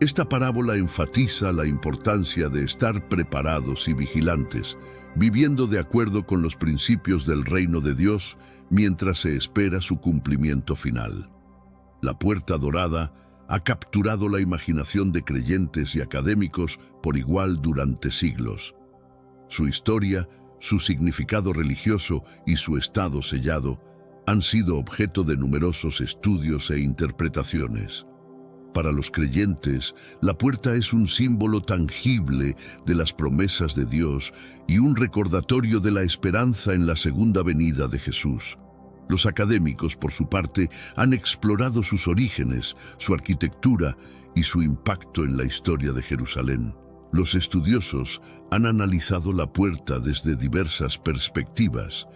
Esta parábola enfatiza la importancia de estar preparados y vigilantes, viviendo de acuerdo con los principios del reino de Dios mientras se espera su cumplimiento final. La Puerta Dorada ha capturado la imaginación de creyentes y académicos por igual durante siglos. Su historia, su significado religioso y su estado sellado han sido objeto de numerosos estudios e interpretaciones. Para los creyentes, la puerta es un símbolo tangible de las promesas de Dios y un recordatorio de la esperanza en la segunda venida de Jesús. Los académicos, por su parte, han explorado sus orígenes, su arquitectura y su impacto en la historia de Jerusalén. Los estudiosos han analizado la puerta desde diversas perspectivas,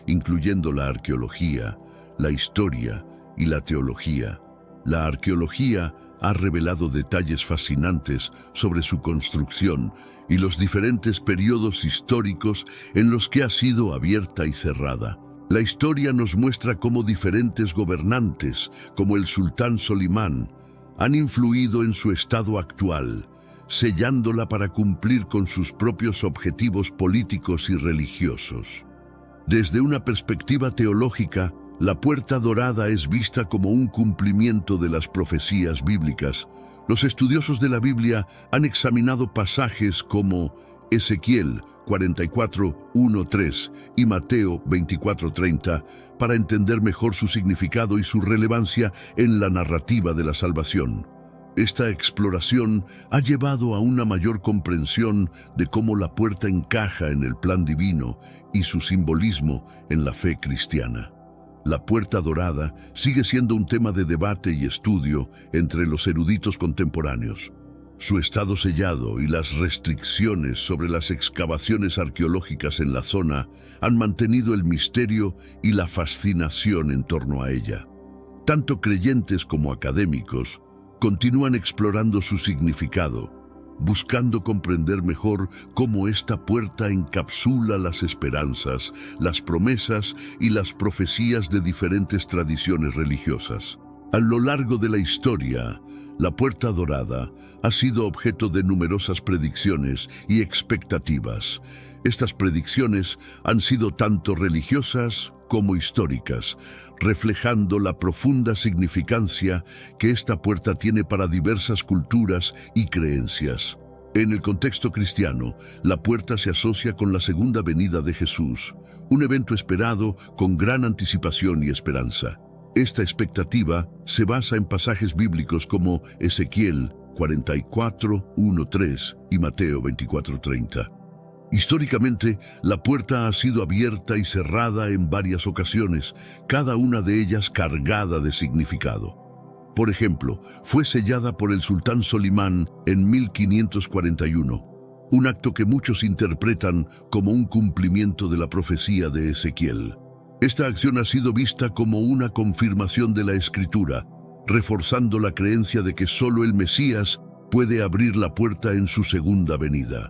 incluyendo la arqueología, la historia y la teología. La arqueología ha revelado detalles fascinantes sobre su construcción y los diferentes periodos históricos en los que ha sido abierta y cerrada. La historia nos muestra cómo diferentes gobernantes, como el sultán Solimán, han influido en su estado actual, sellándola para cumplir con sus propios objetivos políticos y religiosos. Desde una perspectiva teológica, la Puerta Dorada es vista como un cumplimiento de las profecías bíblicas. Los estudiosos de la Biblia han examinado pasajes como Ezequiel 44:1-3 y Mateo 24:30 para entender mejor su significado y su relevancia en la narrativa de la salvación. Esta exploración ha llevado a una mayor comprensión de cómo la puerta encaja en el plan divino y su simbolismo en la fe cristiana. La Puerta Dorada sigue siendo un tema de debate y estudio entre los eruditos contemporáneos. Su estado sellado y las restricciones sobre las excavaciones arqueológicas en la zona han mantenido el misterio y la fascinación en torno a ella. Tanto creyentes como académicos continúan explorando su significado, buscando comprender mejor cómo esta puerta encapsula las esperanzas, las promesas y las profecías de diferentes tradiciones religiosas. A lo largo de la historia, la Puerta Dorada ha sido objeto de numerosas predicciones y expectativas. Estas predicciones han sido tanto religiosas como históricas, reflejando la profunda significancia que esta puerta tiene para diversas culturas y creencias. En el contexto cristiano, la puerta se asocia con la segunda venida de Jesús, un evento esperado con gran anticipación y esperanza. Esta expectativa se basa en pasajes bíblicos como Ezequiel 44:1-3 y Mateo 24:30. Históricamente, la puerta ha sido abierta y cerrada en varias ocasiones, cada una de ellas cargada de significado. Por ejemplo, fue sellada por el sultán Solimán en 1541, un acto que muchos interpretan como un cumplimiento de la profecía de Ezequiel. Esta acción ha sido vista como una confirmación de la Escritura, reforzando la creencia de que solo el Mesías puede abrir la puerta en su segunda venida.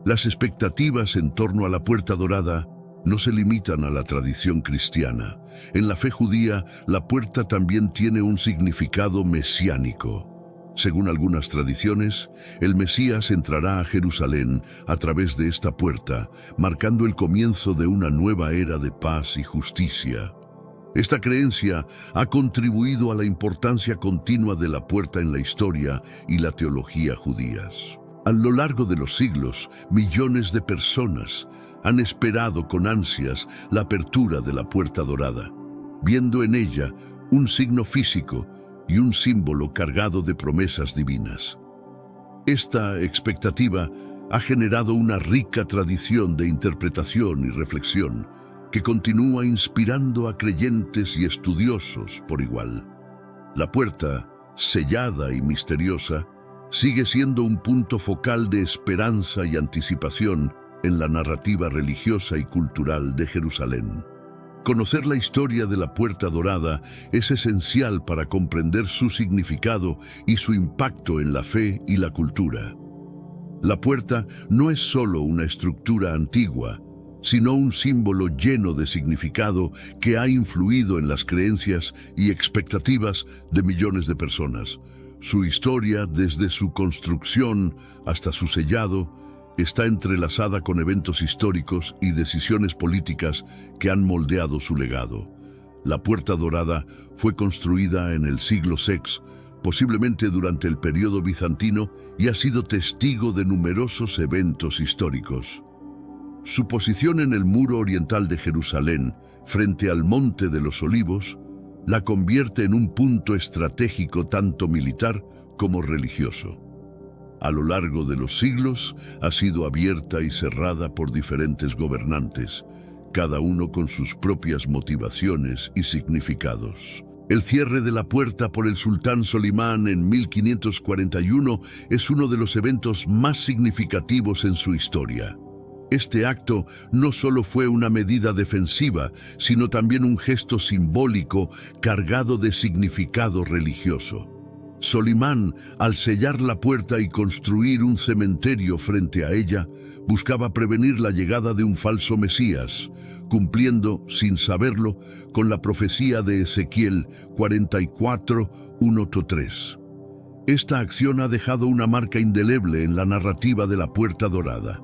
Las expectativas en torno a la puerta dorada no se limitan a la tradición cristiana. En la fe judía, la puerta también tiene un significado mesiánico. Según algunas tradiciones, el Mesías entrará a Jerusalén a través de esta puerta, marcando el comienzo de una nueva era de paz y justicia. Esta creencia ha contribuido a la importancia continua de la puerta en la historia y la teología judías. A lo largo de los siglos, millones de personas han esperado con ansias la apertura de la puerta dorada, viendo en ella un signo físico y un símbolo cargado de promesas divinas. Esta expectativa ha generado una rica tradición de interpretación y reflexión que continúa inspirando a creyentes y estudiosos por igual. La puerta, sellada y misteriosa, sigue siendo un punto focal de esperanza y anticipación en la narrativa religiosa y cultural de Jerusalén. Conocer la historia de la Puerta Dorada es esencial para comprender su significado y su impacto en la fe y la cultura. La puerta no es solo una estructura antigua, sino un símbolo lleno de significado que ha influido en las creencias y expectativas de millones de personas. Su historia, desde su construcción hasta su sellado, está entrelazada con eventos históricos y decisiones políticas que han moldeado su legado. La Puerta Dorada fue construida en el siglo VI, posiblemente durante el periodo bizantino, y ha sido testigo de numerosos eventos históricos. Su posición en el muro oriental de Jerusalén, frente al Monte de los Olivos, la convierte en un punto estratégico tanto militar como religioso. A lo largo de los siglos ha sido abierta y cerrada por diferentes gobernantes, cada uno con sus propias motivaciones y significados. El cierre de la puerta por el sultán Solimán en 1541 es uno de los eventos más significativos en su historia. Este acto no solo fue una medida defensiva, sino también un gesto simbólico cargado de significado religioso. Solimán, al sellar la puerta y construir un cementerio frente a ella, buscaba prevenir la llegada de un falso Mesías, cumpliendo, sin saberlo, con la profecía de Ezequiel 44:1-3. Esta acción ha dejado una marca indeleble en la narrativa de la Puerta Dorada.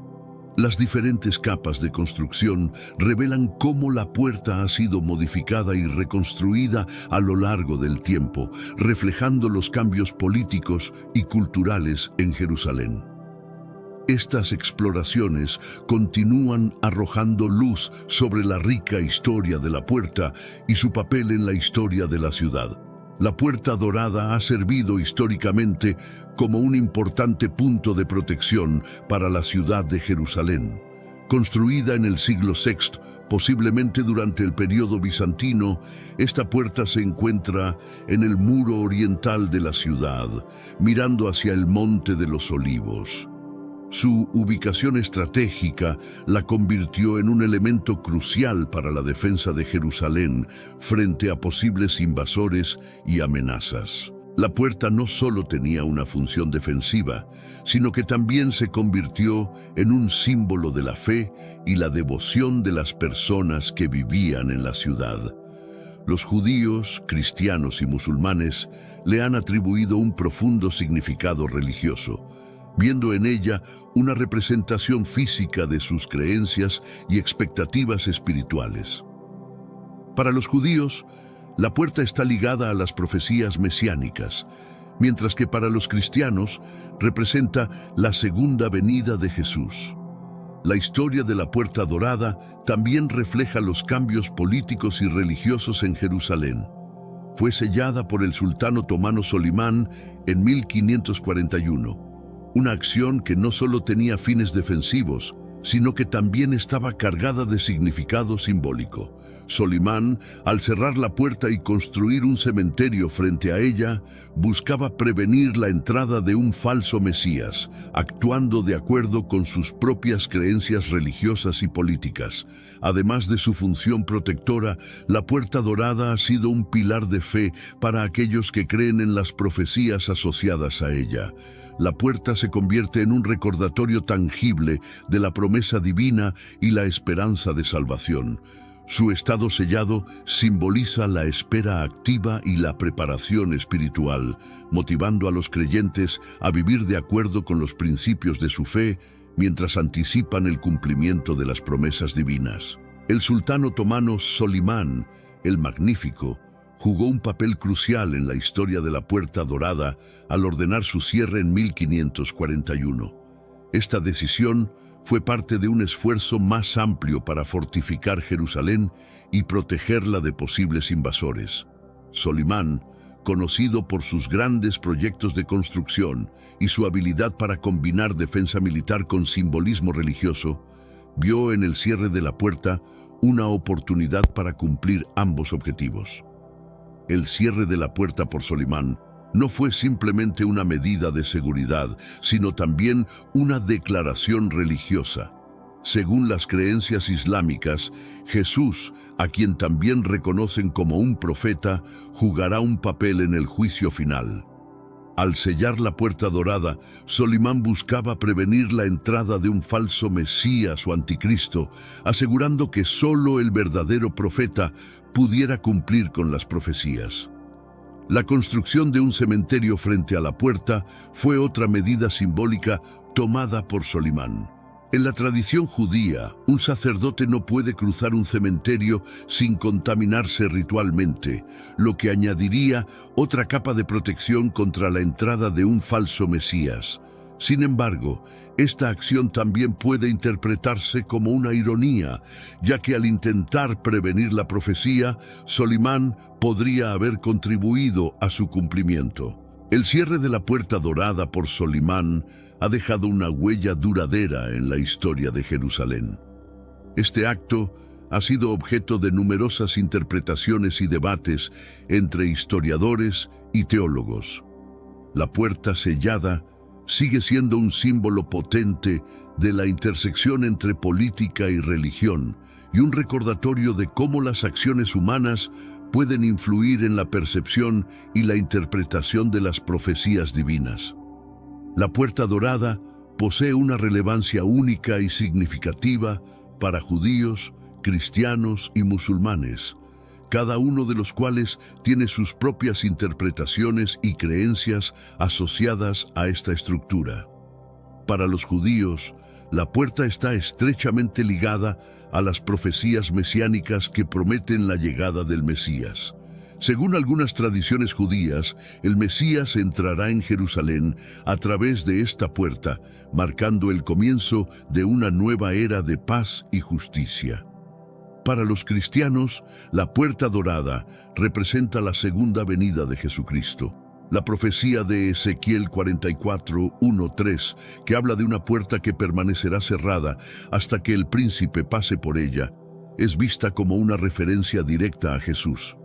Las diferentes capas de construcción revelan cómo la puerta ha sido modificada y reconstruida a lo largo del tiempo, reflejando los cambios políticos y culturales en Jerusalén. Estas exploraciones continúan arrojando luz sobre la rica historia de la puerta y su papel en la historia de la ciudad. La Puerta Dorada ha servido históricamente como un importante punto de protección para la ciudad de Jerusalén. Construida en el siglo VI, posiblemente durante el periodo bizantino, esta puerta se encuentra en el muro oriental de la ciudad, mirando hacia el Monte de los Olivos. Su ubicación estratégica la convirtió en un elemento crucial para la defensa de Jerusalén frente a posibles invasores y amenazas. La puerta no solo tenía una función defensiva, sino que también se convirtió en un símbolo de la fe y la devoción de las personas que vivían en la ciudad. Los judíos, cristianos y musulmanes le han atribuido un profundo significado religioso, viendo en ella una representación física de sus creencias y expectativas espirituales. Para los judíos, la puerta está ligada a las profecías mesiánicas, mientras que para los cristianos representa la segunda venida de Jesús. La historia de la Puerta Dorada también refleja los cambios políticos y religiosos en Jerusalén. Fue sellada por el sultán otomano Solimán en 1541, una acción que no solo tenía fines defensivos, sino que también estaba cargada de significado simbólico. Solimán, al cerrar la puerta y construir un cementerio frente a ella, buscaba prevenir la entrada de un falso Mesías, actuando de acuerdo con sus propias creencias religiosas y políticas. Además de su función protectora, la Puerta Dorada ha sido un pilar de fe para aquellos que creen en las profecías asociadas a ella. La puerta se convierte en un recordatorio tangible de la promesa divina y la esperanza de salvación. Su estado sellado simboliza la espera activa y la preparación espiritual, motivando a los creyentes a vivir de acuerdo con los principios de su fe mientras anticipan el cumplimiento de las promesas divinas. El sultán otomano Solimán, el Magnífico, jugó un papel crucial en la historia de la Puerta Dorada al ordenar su cierre en 1541. Esta decisión fue parte de un esfuerzo más amplio para fortificar Jerusalén y protegerla de posibles invasores. Solimán, conocido por sus grandes proyectos de construcción y su habilidad para combinar defensa militar con simbolismo religioso, vio en el cierre de la puerta una oportunidad para cumplir ambos objetivos. El cierre de la puerta por Solimán no fue simplemente una medida de seguridad, sino también una declaración religiosa. Según las creencias islámicas, Jesús, a quien también reconocen como un profeta, jugará un papel en el juicio final. Al sellar la Puerta Dorada, Solimán buscaba prevenir la entrada de un falso Mesías o anticristo, asegurando que solo el verdadero profeta pudiera cumplir con las profecías. La construcción de un cementerio frente a la puerta fue otra medida simbólica tomada por Solimán. En la tradición judía, un sacerdote no puede cruzar un cementerio sin contaminarse ritualmente, lo que añadiría otra capa de protección contra la entrada de un falso Mesías. Sin embargo, esta acción también puede interpretarse como una ironía, ya que al intentar prevenir la profecía, Solimán podría haber contribuido a su cumplimiento. El cierre de la Puerta Dorada por Solimán ha dejado una huella duradera en la historia de Jerusalén. Este acto ha sido objeto de numerosas interpretaciones y debates entre historiadores y teólogos. La puerta sellada sigue siendo un símbolo potente de la intersección entre política y religión y un recordatorio de cómo las acciones humanas pueden influir en la percepción y la interpretación de las profecías divinas. La Puerta Dorada posee una relevancia única y significativa para judíos, cristianos y musulmanes, cada uno de los cuales tiene sus propias interpretaciones y creencias asociadas a esta estructura. Para los judíos, la puerta está estrechamente ligada a las profecías mesiánicas que prometen la llegada del Mesías. Según algunas tradiciones judías, el Mesías entrará en Jerusalén a través de esta puerta, marcando el comienzo de una nueva era de paz y justicia. Para los cristianos, la Puerta Dorada representa la segunda venida de Jesucristo. La profecía de Ezequiel 44:1-3, que habla de una puerta que permanecerá cerrada hasta que el príncipe pase por ella, es vista como una referencia directa a Jesús.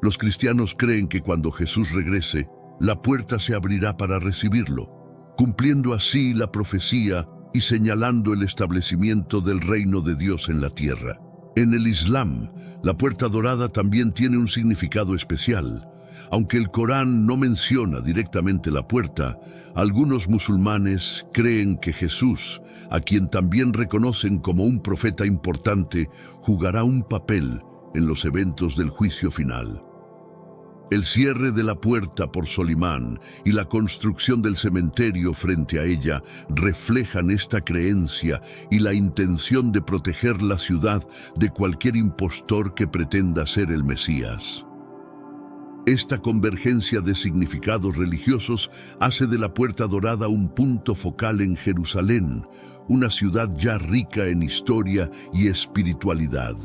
Los cristianos creen que cuando Jesús regrese, la puerta se abrirá para recibirlo, cumpliendo así la profecía y señalando el establecimiento del reino de Dios en la tierra. En el Islam, la Puerta Dorada también tiene un significado especial. Aunque el Corán no menciona directamente la puerta, algunos musulmanes creen que Jesús, a quien también reconocen como un profeta importante, jugará un papel en los eventos del juicio final. El cierre de la puerta por Solimán y la construcción del cementerio frente a ella reflejan esta creencia y la intención de proteger la ciudad de cualquier impostor que pretenda ser el Mesías. Esta convergencia de significados religiosos hace de la Puerta Dorada un punto focal en Jerusalén, una ciudad ya rica en historia y espiritualidad.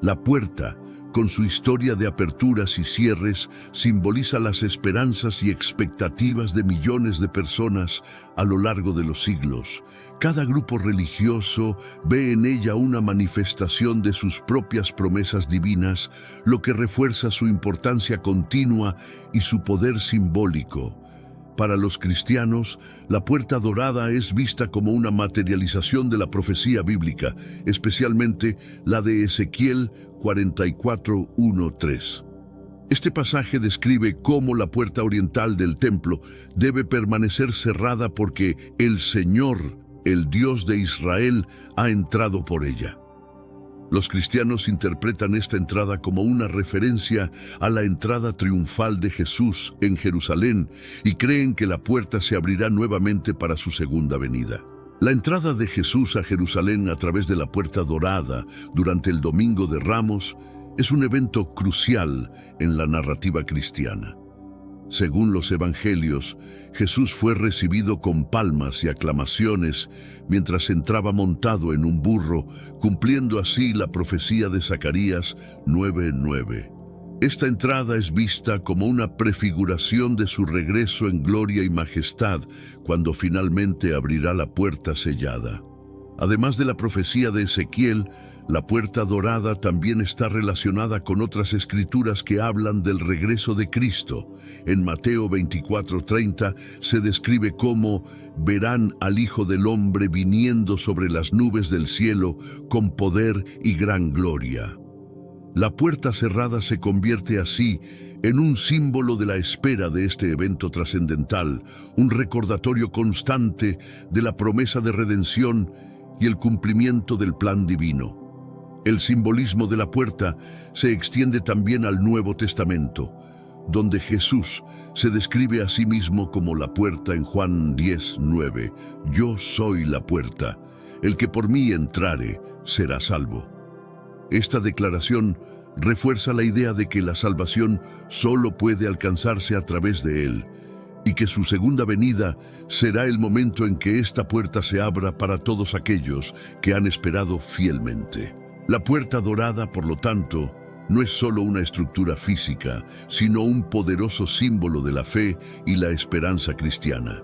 La puerta, con su historia de aperturas y cierres, simboliza las esperanzas y expectativas de millones de personas a lo largo de los siglos. Cada grupo religioso ve en ella una manifestación de sus propias promesas divinas, lo que refuerza su importancia continua y su poder simbólico. Para los cristianos, la Puerta Dorada es vista como una materialización de la profecía bíblica, especialmente la de Ezequiel 44:1-3. Este pasaje describe cómo la puerta oriental del templo debe permanecer cerrada porque el Señor, el Dios de Israel, ha entrado por ella. Los cristianos interpretan esta entrada como una referencia a la entrada triunfal de Jesús en Jerusalén y creen que la puerta se abrirá nuevamente para su segunda venida. La entrada de Jesús a Jerusalén a través de la Puerta Dorada durante el Domingo de Ramos es un evento crucial en la narrativa cristiana. Según los evangelios, Jesús fue recibido con palmas y aclamaciones mientras entraba montado en un burro, cumpliendo así la profecía de Zacarías 9:9. Esta entrada es vista como una prefiguración de su regreso en gloria y majestad, cuando finalmente abrirá la puerta sellada. Además de la profecía de Ezequiel, la Puerta Dorada también está relacionada con otras escrituras que hablan del regreso de Cristo. En Mateo 24:30 se describe cómo verán al Hijo del Hombre viniendo sobre las nubes del cielo con poder y gran gloria. La puerta cerrada se convierte así en un símbolo de la espera de este evento trascendental, un recordatorio constante de la promesa de redención y el cumplimiento del plan divino. El simbolismo de la puerta se extiende también al Nuevo Testamento, donde Jesús se describe a sí mismo como la puerta en Juan 10:9. Yo soy la puerta, el que por mí entrare será salvo. Esta declaración refuerza la idea de que la salvación solo puede alcanzarse a través de Él, y que su segunda venida será el momento en que esta puerta se abra para todos aquellos que han esperado fielmente. La Puerta Dorada, por lo tanto, no es solo una estructura física, sino un poderoso símbolo de la fe y la esperanza cristiana.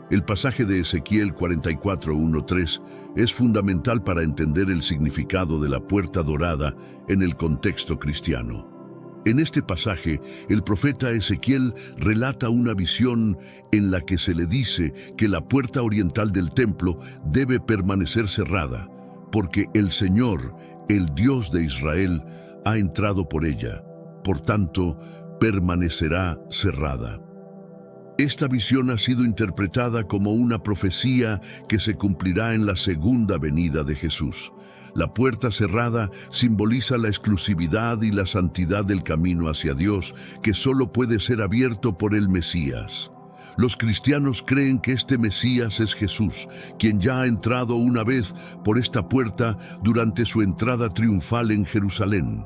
El pasaje de Ezequiel 44:1-3 es fundamental para entender el significado de la Puerta Dorada en el contexto cristiano. En este pasaje, el profeta Ezequiel relata una visión en la que se le dice que la puerta oriental del templo debe permanecer cerrada, porque el Señor, el Dios de Israel, ha entrado por ella. Por tanto, permanecerá cerrada. Esta visión ha sido interpretada como una profecía que se cumplirá en la segunda venida de Jesús. La puerta cerrada simboliza la exclusividad y la santidad del camino hacia Dios, que solo puede ser abierto por el Mesías. Los cristianos creen que este Mesías es Jesús, quien ya ha entrado una vez por esta puerta durante su entrada triunfal en Jerusalén.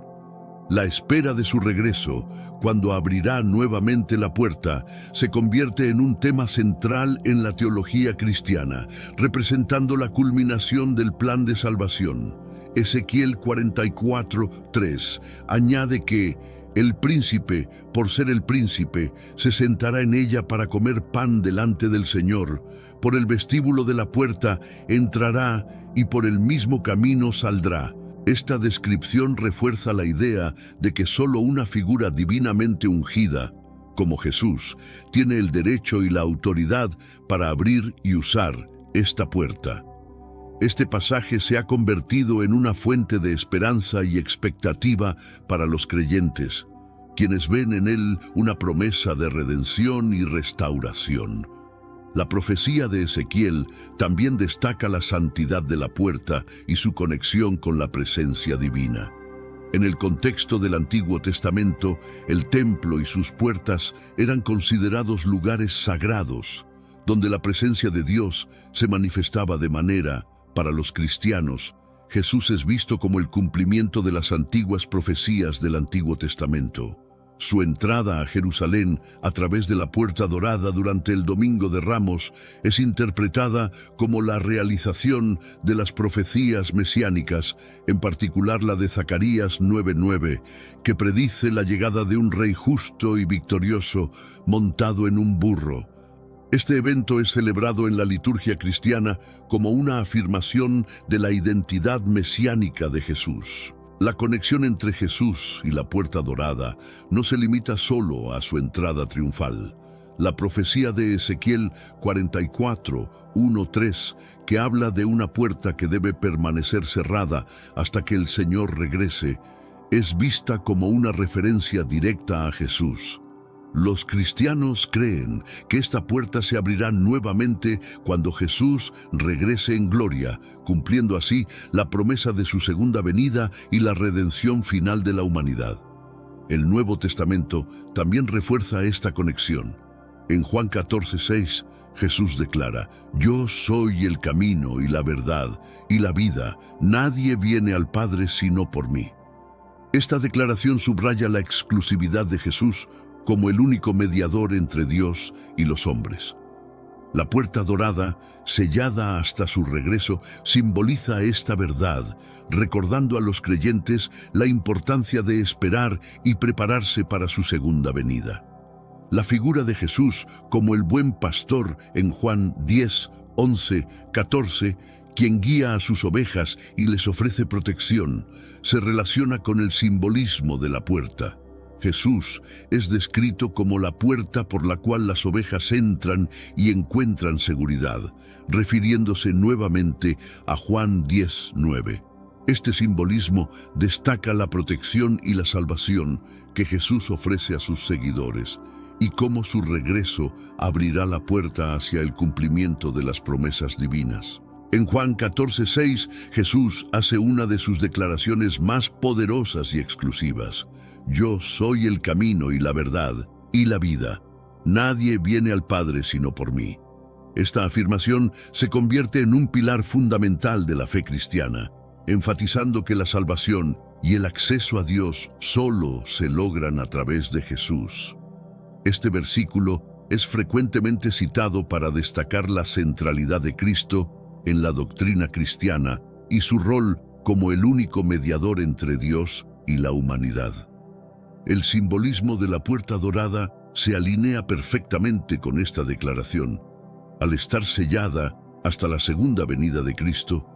La espera de su regreso, cuando abrirá nuevamente la puerta, se convierte en un tema central en la teología cristiana, representando la culminación del plan de salvación. Ezequiel 44:3 añade que el príncipe, por ser el príncipe, se sentará en ella para comer pan delante del Señor. Por el vestíbulo de la puerta entrará y por el mismo camino saldrá. Esta descripción refuerza la idea de que solo una figura divinamente ungida, como Jesús, tiene el derecho y la autoridad para abrir y usar esta puerta. Este pasaje se ha convertido en una fuente de esperanza y expectativa para los creyentes, quienes ven en él una promesa de redención y restauración. La profecía de Ezequiel también destaca la santidad de la puerta y su conexión con la presencia divina. En el contexto del Antiguo Testamento, el templo y sus puertas eran considerados lugares sagrados, donde la presencia de Dios se manifestaba de manera. Para los cristianos, Jesús es visto como el cumplimiento de las antiguas profecías del Antiguo Testamento. Su entrada a Jerusalén a través de la Puerta Dorada durante el Domingo de Ramos es interpretada como la realización de las profecías mesiánicas, en particular la de Zacarías 9:9, que predice la llegada de un rey justo y victorioso montado en un burro. Este evento es celebrado en la liturgia cristiana como una afirmación de la identidad mesiánica de Jesús. La conexión entre Jesús y la Puerta Dorada no se limita solo a su entrada triunfal. La profecía de Ezequiel 44:1-3, que habla de una puerta que debe permanecer cerrada hasta que el Señor regrese, es vista como una referencia directa a Jesús. Los cristianos creen que esta puerta se abrirá nuevamente cuando Jesús regrese en gloria, cumpliendo así la promesa de su segunda venida y la redención final de la humanidad. El Nuevo Testamento también refuerza esta conexión. En Juan 14:6, Jesús declara: «Yo soy el camino y la verdad y la vida. Nadie viene al Padre sino por mí». Esta declaración subraya la exclusividad de Jesús como el único mediador entre Dios y los hombres. La Puerta Dorada, sellada hasta su regreso, simboliza esta verdad, recordando a los creyentes la importancia de esperar y prepararse para su segunda venida. La figura de Jesús como el buen pastor en Juan 10:11-14, quien guía a sus ovejas y les ofrece protección, se relaciona con el simbolismo de la puerta. Jesús es descrito como la puerta por la cual las ovejas entran y encuentran seguridad, refiriéndose nuevamente a Juan 10:9. Este simbolismo destaca la protección y la salvación que Jesús ofrece a sus seguidores, y cómo su regreso abrirá la puerta hacia el cumplimiento de las promesas divinas. En Juan 14:6, Jesús hace una de sus declaraciones más poderosas y exclusivas: «Yo soy el camino y la verdad y la vida. Nadie viene al Padre sino por mí». Esta afirmación se convierte en un pilar fundamental de la fe cristiana, enfatizando que la salvación y el acceso a Dios solo se logran a través de Jesús. Este versículo es frecuentemente citado para destacar la centralidad de Cristo en la doctrina cristiana y su rol como el único mediador entre Dios y la humanidad. El simbolismo de la Puerta Dorada se alinea perfectamente con esta declaración. Al estar sellada hasta la segunda venida de Cristo,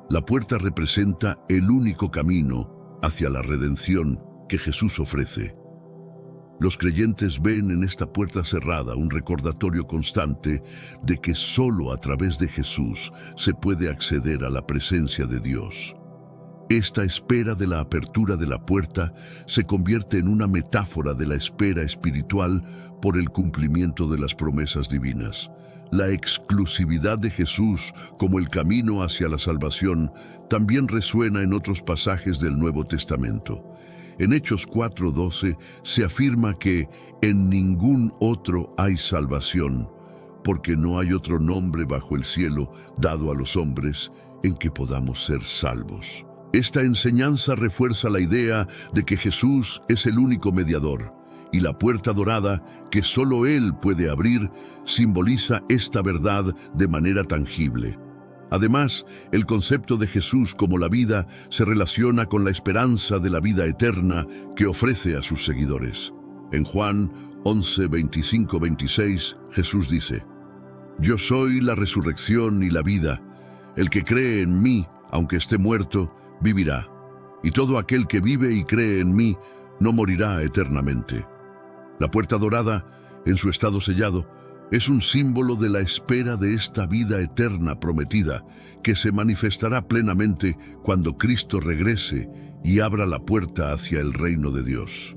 la puerta representa el único camino hacia la redención que Jesús ofrece. Los creyentes ven en esta puerta cerrada un recordatorio constante de que solo a través de Jesús se puede acceder a la presencia de Dios. Esta espera de la apertura de la puerta se convierte en una metáfora de la espera espiritual por el cumplimiento de las promesas divinas. La exclusividad de Jesús como el camino hacia la salvación también resuena en otros pasajes del Nuevo Testamento. En Hechos 4:12 se afirma que en ningún otro hay salvación, porque no hay otro nombre bajo el cielo dado a los hombres en que podamos ser salvos. Esta enseñanza refuerza la idea de que Jesús es el único mediador, y la puerta dorada, que solo Él puede abrir, simboliza esta verdad de manera tangible. Además, el concepto de Jesús como la vida se relaciona con la esperanza de la vida eterna que ofrece a sus seguidores. En Juan 11:25-26, Jesús dice: «Yo soy la resurrección y la vida. El que cree en mí, aunque esté muerto, vivirá. Y todo aquel que vive y cree en mí, no morirá eternamente». La puerta dorada, en su estado sellado, es un símbolo de la espera de esta vida eterna prometida, que se manifestará plenamente cuando Cristo regrese y abra la puerta hacia el reino de Dios.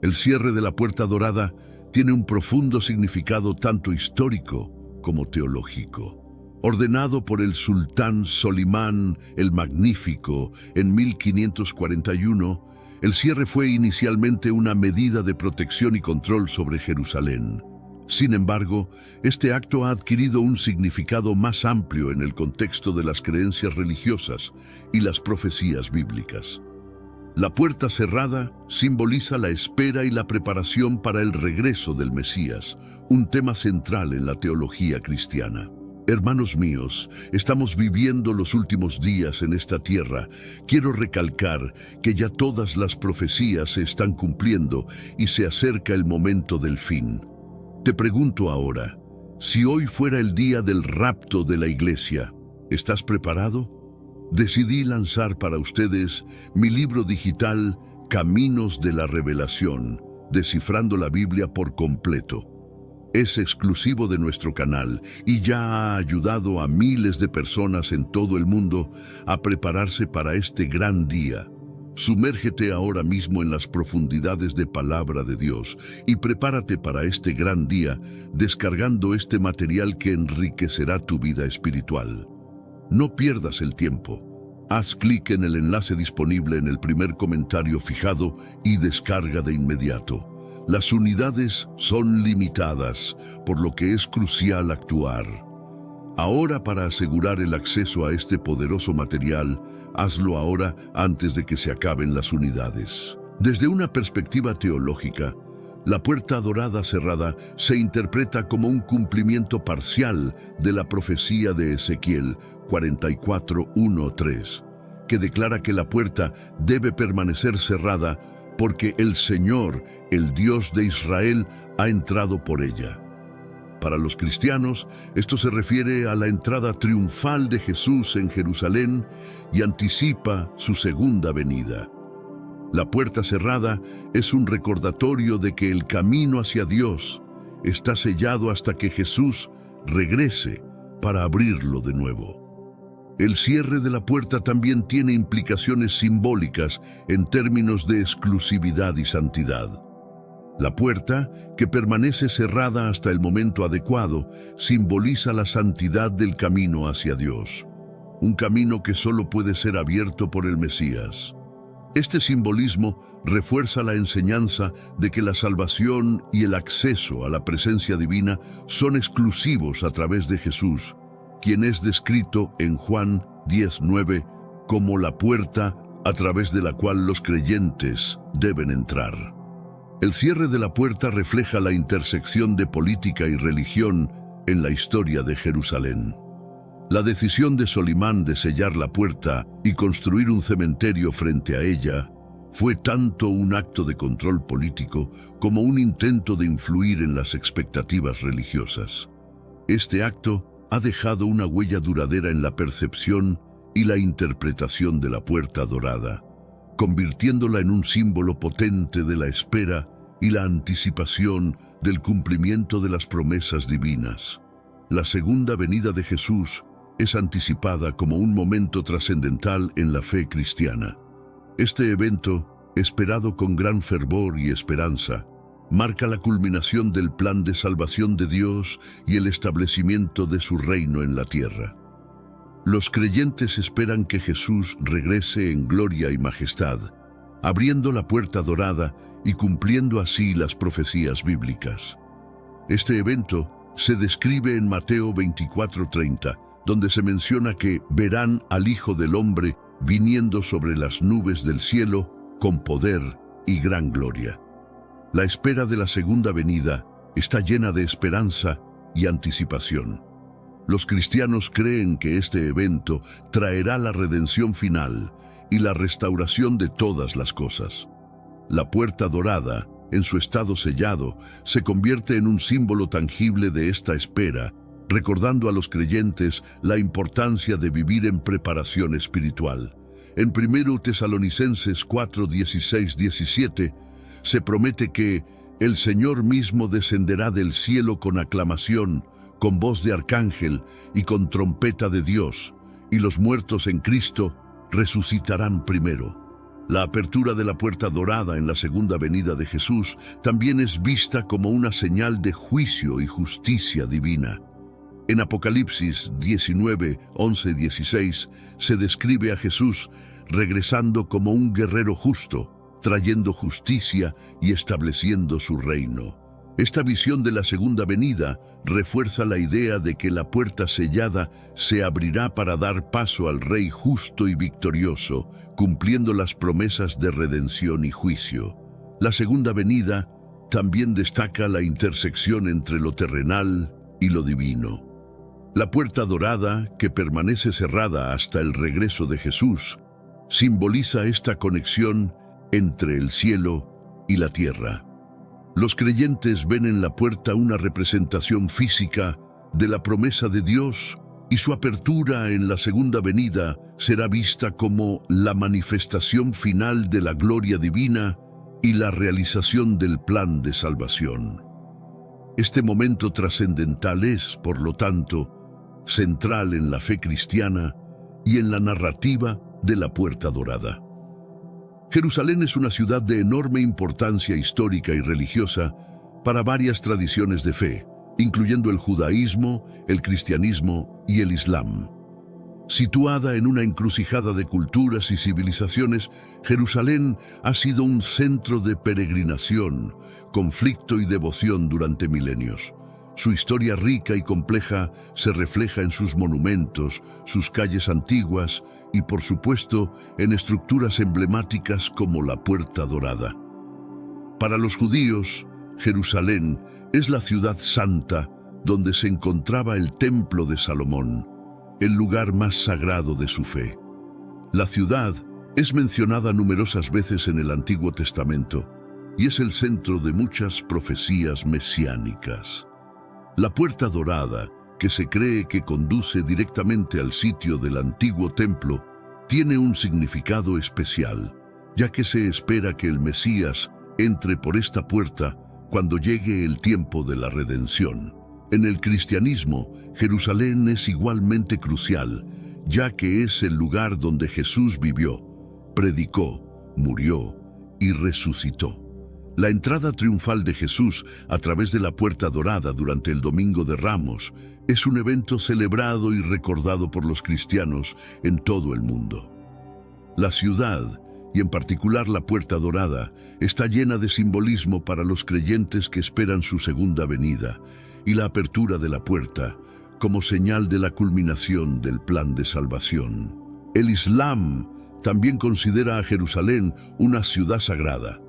El cierre de la puerta dorada tiene un profundo significado tanto histórico como teológico. Ordenado por el sultán Solimán el Magnífico en 1541, el cierre fue inicialmente una medida de protección y control sobre Jerusalén. Sin embargo, este acto ha adquirido un significado más amplio en el contexto de las creencias religiosas y las profecías bíblicas. La puerta cerrada simboliza la espera y la preparación para el regreso del Mesías, un tema central en la teología cristiana. Hermanos míos, estamos viviendo los últimos días en esta tierra. Quiero recalcar que ya todas las profecías se están cumpliendo y se acerca el momento del fin. Te pregunto ahora, si hoy fuera el día del rapto de la iglesia, ¿estás preparado? Decidí lanzar para ustedes mi libro digital Caminos de la Revelación, descifrando la Biblia por completo. Es exclusivo de nuestro canal y ya ha ayudado a miles de personas en todo el mundo a prepararse para este gran día. Sumérgete ahora mismo en las profundidades de Palabra de Dios y prepárate para este gran día descargando este material que enriquecerá tu vida espiritual. No pierdas el tiempo. Haz clic en el enlace disponible en el primer comentario fijado y descarga de inmediato. Las unidades son limitadas, por lo que es crucial actuar. Ahora, para asegurar el acceso a este poderoso material, hazlo ahora antes de que se acaben las unidades. Desde una perspectiva teológica, la puerta dorada cerrada se interpreta como un cumplimiento parcial de la profecía de Ezequiel 44:1-3, que declara que la puerta debe permanecer cerrada porque el Señor, el Dios de Israel, ha entrado por ella. Para los cristianos, esto se refiere a la entrada triunfal de Jesús en Jerusalén y anticipa su segunda venida. La puerta cerrada es un recordatorio de que el camino hacia Dios está sellado hasta que Jesús regrese para abrirlo de nuevo. El cierre de la puerta también tiene implicaciones simbólicas en términos de exclusividad y santidad. La puerta, que permanece cerrada hasta el momento adecuado, simboliza la santidad del camino hacia Dios, un camino que solo puede ser abierto por el Mesías. Este simbolismo refuerza la enseñanza de que la salvación y el acceso a la presencia divina son exclusivos a través de Jesús, quien es descrito en Juan 10:9 como la puerta a través de la cual los creyentes deben entrar. El cierre de la puerta refleja la intersección de política y religión en la historia de Jerusalén. La decisión de Solimán de sellar la puerta y construir un cementerio frente a ella fue tanto un acto de control político como un intento de influir en las expectativas religiosas. Este acto ha dejado una huella duradera en la percepción y la interpretación de la puerta dorada, convirtiéndola en un símbolo potente de la espera y la anticipación del cumplimiento de las promesas divinas. La segunda venida de Jesús es anticipada como un momento trascendental en la fe cristiana. Este evento, esperado con gran fervor y esperanza, marca la culminación del plan de salvación de Dios y el establecimiento de su reino en la tierra. Los creyentes esperan que Jesús regrese en gloria y majestad, abriendo la puerta dorada y cumpliendo así las profecías bíblicas. Este evento se describe en Mateo 24:30, donde se menciona que verán al Hijo del Hombre viniendo sobre las nubes del cielo con poder y gran gloria. La espera de la segunda venida está llena de esperanza y anticipación. Los cristianos creen que este evento traerá la redención final y la restauración de todas las cosas. La puerta dorada, en su estado sellado, se convierte en un símbolo tangible de esta espera, recordando a los creyentes la importancia de vivir en preparación espiritual. En 1 Tesalonicenses 4:16-17, se promete que el Señor mismo descenderá del cielo con aclamación, con voz de arcángel y con trompeta de Dios, y los muertos en Cristo resucitarán primero. La apertura de la puerta dorada en la segunda venida de Jesús también es vista como una señal de juicio y justicia divina. En Apocalipsis 19:11-16 se describe a Jesús regresando como un guerrero justo, trayendo justicia y estableciendo su reino. Esta visión de la segunda venida refuerza la idea de que la puerta sellada se abrirá para dar paso al Rey justo y victorioso, cumpliendo las promesas de redención y juicio. La segunda venida también destaca la intersección entre lo terrenal y lo divino. La puerta dorada, que permanece cerrada hasta el regreso de Jesús, simboliza esta conexión entre el cielo y la tierra. Los creyentes ven en la puerta una representación física de la promesa de Dios y su apertura en la segunda venida será vista como la manifestación final de la gloria divina y la realización del plan de salvación. Este momento trascendental es, por lo tanto, central en la fe cristiana y en la narrativa de la puerta dorada. Jerusalén es una ciudad de enorme importancia histórica y religiosa para varias tradiciones de fe, incluyendo el judaísmo, el cristianismo y el islam. Situada en una encrucijada de culturas y civilizaciones, Jerusalén ha sido un centro de peregrinación, conflicto y devoción durante milenios. Su historia rica y compleja se refleja en sus monumentos, sus calles antiguas y, por supuesto, en estructuras emblemáticas como la Puerta Dorada. Para los judíos, Jerusalén es la ciudad santa donde se encontraba el Templo de Salomón, el lugar más sagrado de su fe. La ciudad es mencionada numerosas veces en el Antiguo Testamento y es el centro de muchas profecías mesiánicas. La Puerta Dorada, que se cree que conduce directamente al sitio del antiguo templo, tiene un significado especial, ya que se espera que el Mesías entre por esta puerta cuando llegue el tiempo de la redención. En el cristianismo, Jerusalén es igualmente crucial, ya que es el lugar donde Jesús vivió, predicó, murió y resucitó. La entrada triunfal de Jesús a través de la Puerta Dorada durante el Domingo de Ramos es un evento celebrado y recordado por los cristianos en todo el mundo. La ciudad, y en particular la Puerta Dorada, está llena de simbolismo para los creyentes que esperan su segunda venida y la apertura de la puerta como señal de la culminación del plan de salvación. El Islam también considera a Jerusalén una ciudad sagrada.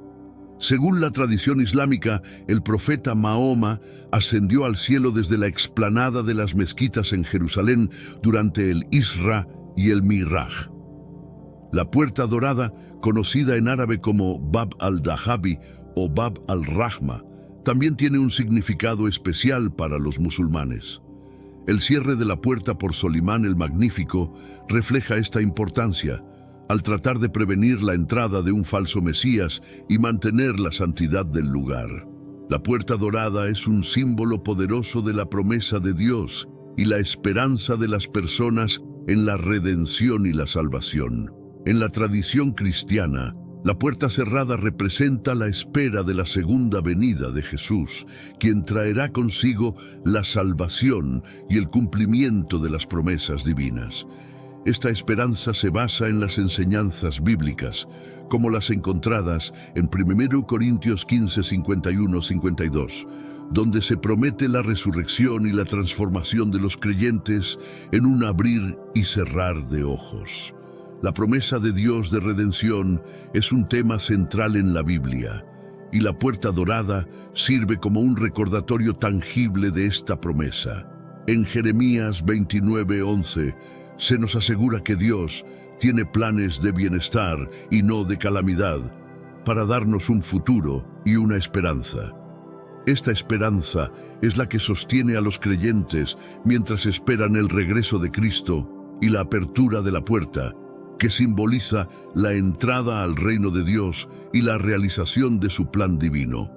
Según la tradición islámica, el profeta Mahoma ascendió al cielo desde la explanada de las mezquitas en Jerusalén durante el Isra y el Miraj. La Puerta Dorada, conocida en árabe como Bab al-Dahabi o Bab al-Rahma, también tiene un significado especial para los musulmanes. El cierre de la puerta por Solimán el Magnífico refleja esta importancia, al tratar de prevenir la entrada de un falso Mesías y mantener la santidad del lugar. La Puerta Dorada es un símbolo poderoso de la promesa de Dios y la esperanza de las personas en la redención y la salvación. En la tradición cristiana, la puerta cerrada representa la espera de la segunda venida de Jesús, quien traerá consigo la salvación y el cumplimiento de las promesas divinas. Esta esperanza se basa en las enseñanzas bíblicas, como las encontradas en 1 Corintios 15, 51-52, donde se promete la resurrección y la transformación de los creyentes en un abrir y cerrar de ojos. La promesa de Dios de redención es un tema central en la Biblia, y la Puerta Dorada sirve como un recordatorio tangible de esta promesa. En Jeremías 29:11, se nos asegura que Dios tiene planes de bienestar y no de calamidad, para darnos un futuro y una esperanza. Esta esperanza es la que sostiene a los creyentes mientras esperan el regreso de Cristo y la apertura de la puerta, que simboliza la entrada al reino de Dios y la realización de su plan divino.